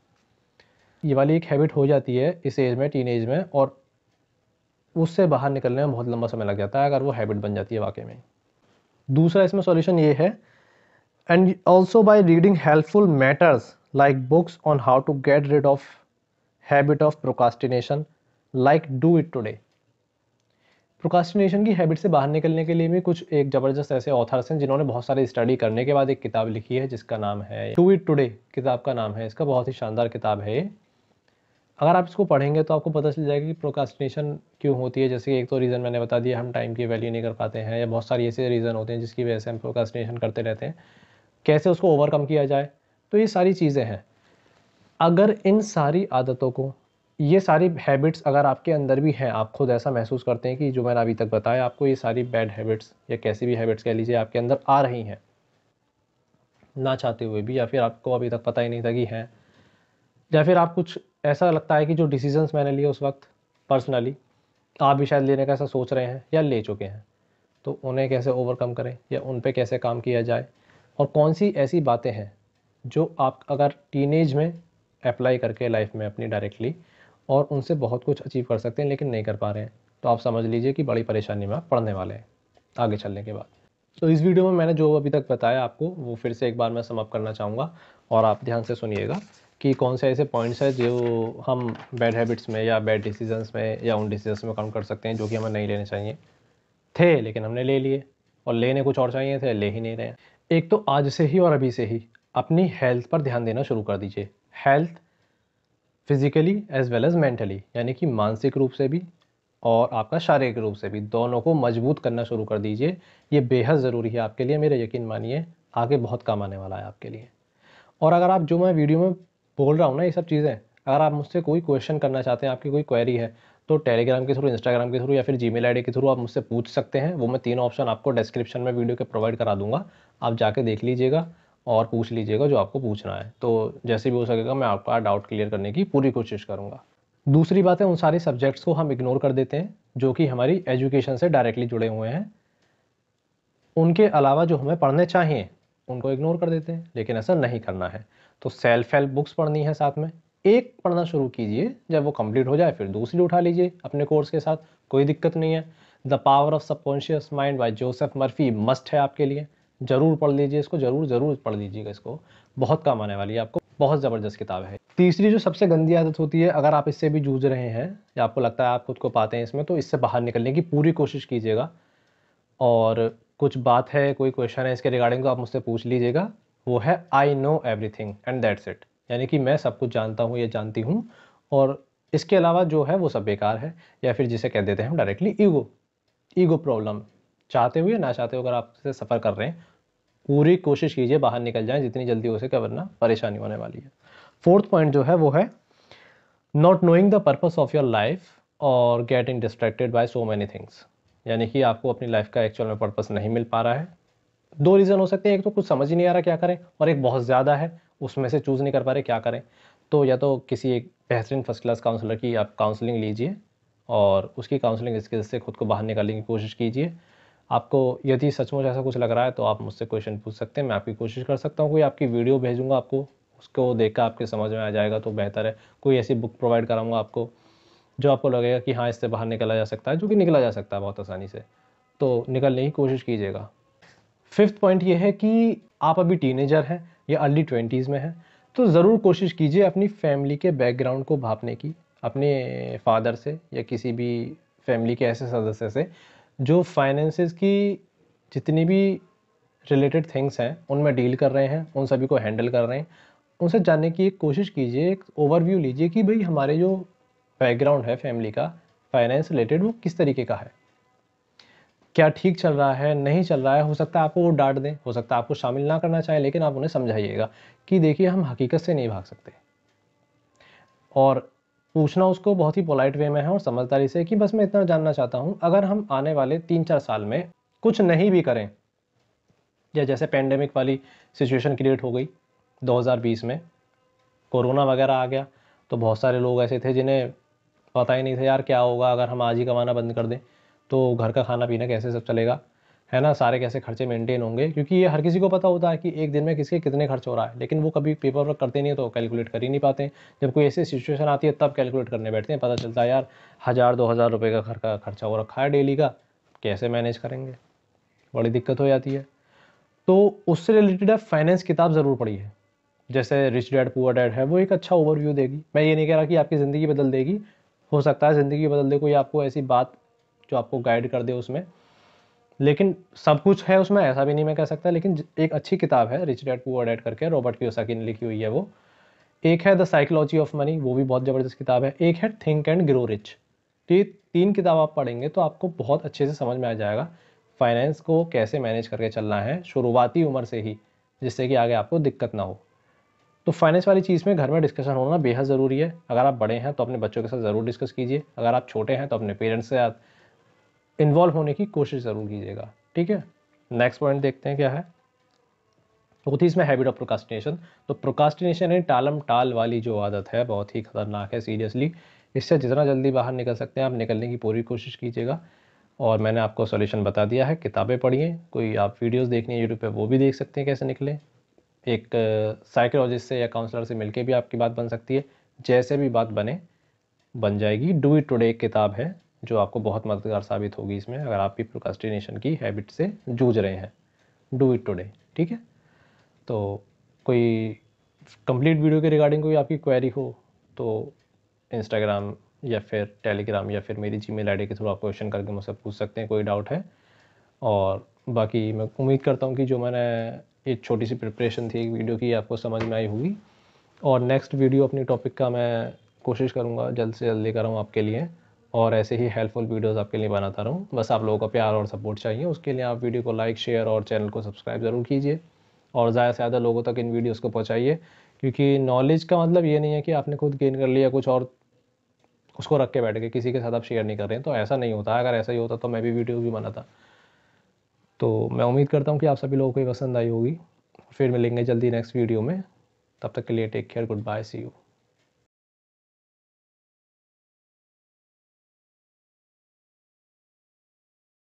ये वाली एक हैबिट हो जाती है इस एज में, टीनेज में, और उससे बाहर निकलने में बहुत लंबा समय लग जाता है अगर वो हैबिट बन जाती है वाकई में। दूसरा इसमें सॉल्यूशन ये है, and also by reading helpful matters like books on how to get rid of habit of procrastination like do it today. Procrastination की हैबिट से बाहर निकलने के लिए भी कुछ एक ज़बरदस्त ऐसे ऑथर्स हैं जिन्होंने बहुत सारी स्टडी करने के बाद एक किताब लिखी है जिसका नाम है डू इट टुडे, किताब का नाम है इसका, बहुत ही शानदार किताब है ये। अगर आप इसको पढ़ेंगे तो आपको पता चल जाएगा कि प्रोकास्टिनेशन क्यों होती है। जैसे कि एक तो रीज़न मैंने बता दिया, हम टाइम की वैल्यू नहीं कर पाते हैं, या बहुत सारी ऐसे रीज़न होते हैं जिसकी वजह से हम प्रोकास्टिनेशन करते रहते हैं, कैसे उसको ओवरकम किया जाए। तो ये सारी चीज़ें हैं। अगर इन सारी आदतों को, ये सारी हैबिट्स अगर आपके अंदर भी हैं, आप खुद ऐसा महसूस करते हैं कि जो मैंने अभी तक बताया आपको, ये सारी बैड हैबिट्स या कैसी भी हैबिट्स कह लीजिए आपके अंदर आ रही हैं ना चाहते हुए भी, या फिर आपको अभी तक पता ही नहीं था कि हैं, या फिर आप कुछ ऐसा लगता है कि जो डिसीजंस मैंने लिए उस वक्त पर्सनली आप भी शायद लेने का ऐसा सोच रहे हैं या ले चुके हैं, तो उन्हें कैसे ओवरकम करें या उन पे कैसे काम किया जाए, और कौन सी ऐसी बातें हैं जो आप अगर टीनेज में अप्लाई करके लाइफ में अपनी डायरेक्टली और उनसे बहुत कुछ अचीव कर सकते हैं लेकिन नहीं कर पा रहे हैं, तो आप समझ लीजिए कि बड़ी परेशानी में आप पड़ने वाले हैं आगे चलने के बाद। तो इस वीडियो में मैंने जो अभी तक बताया आपको वो फिर से एक बार मैं समअप करना चाहूँगा, और आप ध्यान से सुनिएगा कि कौन से ऐसे पॉइंट्स हैं जो हम बैड हैबिट्स में या बैड डिसीजंस में या उन डिसीजंस में काउंट कर सकते हैं जो कि हमें नहीं लेने चाहिए थे लेकिन हमने ले लिए, और लेने कुछ और चाहिए थे, ले ही नहीं रहे हैं। एक तो आज से ही और अभी से ही अपनी हेल्थ पर ध्यान देना शुरू कर दीजिए। Health physically as well as mentally, यानी कि मानसिक रूप से भी और आपका शारीरिक रूप से भी, दोनों को मजबूत करना शुरू कर दीजिए। ये बेहद ज़रूरी है आपके लिए, मेरे यकीन मानिए आगे बहुत काम आने वाला है आपके लिए। और अगर आप जो मैं वीडियो में बोल रहा हूँ ना ये सब चीज़ें, अगर आप मुझसे कोई क्वेश्चन करना चाहते हैं, आपकी कोई क्वेरी है, तो टेलीग्राम के थ्रू, इंस्टाग्राम के थ्रू या फिर जीमेल आईडी के थ्रू आप मुझसे पूछ सकते हैं। वो मैं 3 ऑप्शन आपको डिस्क्रिप्शन में वीडियो के प्रोवाइड करा दूंगा, आप जाके देख लीजिएगा और पूछ लीजिएगा जो आपको पूछना है। तो जैसे भी हो सकेगा मैं आपका डाउट क्लियर करने की पूरी कोशिश करूँगा। दूसरी बात है, उन सारे सब्जेक्ट्स को हम इग्नोर कर देते हैं जो कि हमारी एजुकेशन से डायरेक्टली जुड़े हुए हैं। उनके अलावा जो हमें पढ़ने चाहिए उनको इग्नोर कर देते हैं, लेकिन ऐसा नहीं करना है। तो सेल्फ हेल्प बुक्स पढ़नी है, साथ में एक पढ़ना शुरू कीजिए, जब वो कंप्लीट हो जाए फिर दूसरी उठा लीजिए अपने कोर्स के साथ, कोई दिक्कत नहीं है। The power of subconscious mind by Joseph Murphy must है आपके लिए, ज़रूर पढ़ लीजिए इसको, ज़रूर ज़रूर पढ़ लीजिएगा इसको, बहुत काम आने वाली है आपको, बहुत ज़बरदस्त किताब है। तीसरी जो सबसे गंदी आदत होती है, अगर आप इससे भी जूझ रहे हैं या आपको लगता है आप खुद को पाते हैं इसमें, तो इससे बाहर निकलने की पूरी कोशिश कीजिएगा। और कुछ बात है, कोई क्वेश्चन है इसके रिगार्डिंग तो आप मुझसे पूछ लीजिएगा। वो है आई know everything and that's it, यानी कि मैं सब कुछ जानता हूँ या जानती हूँ, और इसके अलावा जो है वो सब बेकार है, या फिर जिसे कह देते हैं हम डायरेक्टली ईगो प्रॉब्लम। चाहते हुए ना चाहते हुए अगर आप इससे सफ़र कर रहे हैं, पूरी कोशिश कीजिए बाहर निकल जाएं जितनी जल्दी हो सके, वरना परेशानी होने वाली है। फोर्थ पॉइंट जो है वो है not knowing the purpose of your life और getting distracted by so many things, यानी कि आपको अपनी लाइफ का एक्चुअल में पर्पस नहीं मिल पा रहा है। 2 रीज़न हो सकते हैं, एक तो कुछ समझ ही नहीं आ रहा क्या करें, और एक बहुत ज़्यादा है उसमें से चूज़ नहीं कर पा रहे क्या करें। तो या तो किसी एक बेहतरीन फर्स्ट क्लास काउंसलर की आप काउंसलिंग लीजिए और उसकी काउंसलिंग स्किल्स से खुद को बाहर निकालने की कोशिश कीजिए। आपको यदि सचमुच ऐसा कुछ लग रहा है तो आप मुझसे क्वेश्चन पूछ सकते हैं, मैं आपकी कोशिश कर सकता हूँ। कोई आपकी वीडियो भेजूँगा आपको, उसको देखकर आपके समझ में आ जाएगा तो बेहतर है। कोई ऐसी बुक प्रोवाइड कराऊँगा आपको जो आपको लगेगा कि हाँ इससे बाहर निकला जा सकता है, जो कि निकला जा सकता है बहुत आसानी से, तो निकलने की कोशिश कीजिएगा। फिफ्थ पॉइंट ये है कि आप अभी टीनेजर हैं या अर्ली 20s में हैं, तो ज़रूर कोशिश कीजिए अपनी फैमिली के बैकग्राउंड को भापने की, अपने फादर से या किसी भी फैमिली के ऐसे सदस्य से जो फाइनेंसेस की जितनी भी रिलेटेड थिंग्स हैं उनमें डील कर रहे हैं, उन सभी को हैंडल कर रहे हैं, उनसे जानने की एक कोशिश कीजिए, एक ओवरव्यू लीजिए कि भाई हमारे जो बैकग्राउंड है फैमिली का फाइनेंस रिलेटेड वो किस तरीके का है, क्या ठीक चल रहा है, नहीं चल रहा है। हो सकता है आपको वो डांट दें, हो सकता है आपको शामिल ना करना चाहे, लेकिन आप उन्हें समझाइएगा कि देखिए हम हकीकत से नहीं भाग सकते, और पूछना उसको बहुत ही पोलाइट वे में है और समझदारी से कि बस मैं इतना जानना चाहता हूँ, अगर हम आने वाले 3-4 साल में कुछ नहीं भी करें, या जैसे पेंडेमिक वाली सिचुएशन क्रिएट हो गई 2020 में, कोरोना वगैरह आ गया, तो बहुत सारे लोग ऐसे थे जिन्हें पता ही नहीं था यार क्या होगा अगर हम आज ही कमाना बंद कर दें, तो घर का खाना पीना कैसे सब चलेगा, है ना, सारे कैसे खर्चे मेंटेन होंगे, क्योंकि ये हर किसी को पता होता है कि एक दिन में किसके कितने खर्च हो रहा है, लेकिन वो कभी पेपर वर्क करते नहीं है तो कैलकुलेट कर ही नहीं पाते हैं। जब कोई ऐसी सिचुएशन आती है तब कैलकुलेट करने बैठते हैं, पता चलता है यार 1000-2000 रुपये का घर का खर्चा हो रखा है डेली का, कैसे मैनेज करेंगे। बड़ी दिक्कत हो जाती है। तो उससे रिलेटेड आप फाइनेंस किताब ज़रूर पढ़िए, जैसे रिच डैड पुअर डैड है, वो एक अच्छा ओवरव्यू देगी। मैं ये नहीं कह रहा कि आपकी ज़िंदगी बदल देगी, हो सकता है ज़िंदगी बदल दे कोई आपको ऐसी बात जो आपको गाइड कर दे उसमें, लेकिन सब कुछ है उसमें ऐसा भी नहीं मैं कह सकता। लेकिन एक अच्छी किताब है रिच डैड पुअर डैड करके, रॉबर्ट कियोसाकी ने लिखी हुई है वो। एक है द साइकोलॉजी ऑफ मनी, वो भी बहुत ज़बरदस्त किताब है। एक है थिंक एंड ग्रो रिच। ये 3 किताब आप पढ़ेंगे तो आपको बहुत अच्छे से समझ में आ जाएगा फाइनेंस को कैसे मैनेज करके चलना है शुरुआती उम्र से ही, जिससे कि आगे आपको दिक्कत ना हो। तो फाइनेंस वाली चीज़ में घर में डिस्कशन होना बेहद ज़रूरी है। अगर आप बड़े हैं तो अपने बच्चों के साथ ज़रूर डिस्कस कीजिए, अगर आप छोटे हैं तो अपने पेरेंट्स के साथ इन्वॉल्व होने की कोशिश ज़रूर कीजिएगा। ठीक है, नेक्स्ट पॉइंट देखते हैं क्या है। चौथी इसमें हैबिट ऑफ प्रोकास्टिनेशन। तो प्रोकास्टिनेशन यानी टालम टाल वाली जो आदत है बहुत ही खतरनाक है सीरियसली। इससे जितना जल्दी बाहर निकल सकते हैं आप निकलने की पूरी कोशिश कीजिएगा। और मैंने आपको सॉल्यूशन बता दिया है, किताबें पढ़िए, कोई आप वीडियोस देखनी है यूट्यूब पे वो भी देख सकते हैं कैसे निकले। एक साइकोलॉजिस्ट से या काउंसलर से मिलके भी आपकी बात बन सकती है, जैसे भी बात बने बन जाएगी। डू इट टुडे एक किताब है जो आपको बहुत मददगार साबित होगी इसमें, अगर आप भी प्रोकास्टिनेशन की हैबिट से जूझ रहे हैं। Do it today. ठीक है, तो कोई कंप्लीट वीडियो के रिगार्डिंग कोई आपकी क्वेरी हो तो इंस्टाग्राम या फिर टेलीग्राम या फिर मेरी जीमेल आईडी के थ्रू आप क्वेश्चन करके मुझसे पूछ सकते हैं, कोई डाउट है। और बाकी मैं उम्मीद करता हूँ कि जो मैंने एक छोटी सी प्रिपरेशन थी एक वीडियो की आपको समझ में आई होगी। और नेक्स्ट वीडियो अपनी टॉपिक का मैं कोशिश करूँगा जल्द से जल्द लेकर आऊँ आपके लिए, और ऐसे ही हेल्पफुल वीडियोस आपके लिए बनाता रहूँ। बस आप लोगों का प्यार और सपोर्ट चाहिए, उसके लिए आप वीडियो को लाइक शेयर और चैनल को सब्सक्राइब ज़रूर कीजिए और ज़्यादा से ज़्यादा लोगों तक इन वीडियोस को पहुँचाइए। क्योंकि नॉलेज का मतलब ये नहीं है कि आपने खुद गेन कर लिया कुछ और उसको रख के बैठ गए, किसी के साथ आप शेयर नहीं कर रहे हैं, तो ऐसा नहीं होता। अगर ऐसा ही होता तो मैं भी वीडियो भी बनाता। तो मैं उम्मीद करता हूँ कि आप सभी लोगों को ये पसंद आई होगी। फिर मिलेंगे जल्दी नेक्स्ट वीडियो में, तब तक के लिए take care, goodbye, see you.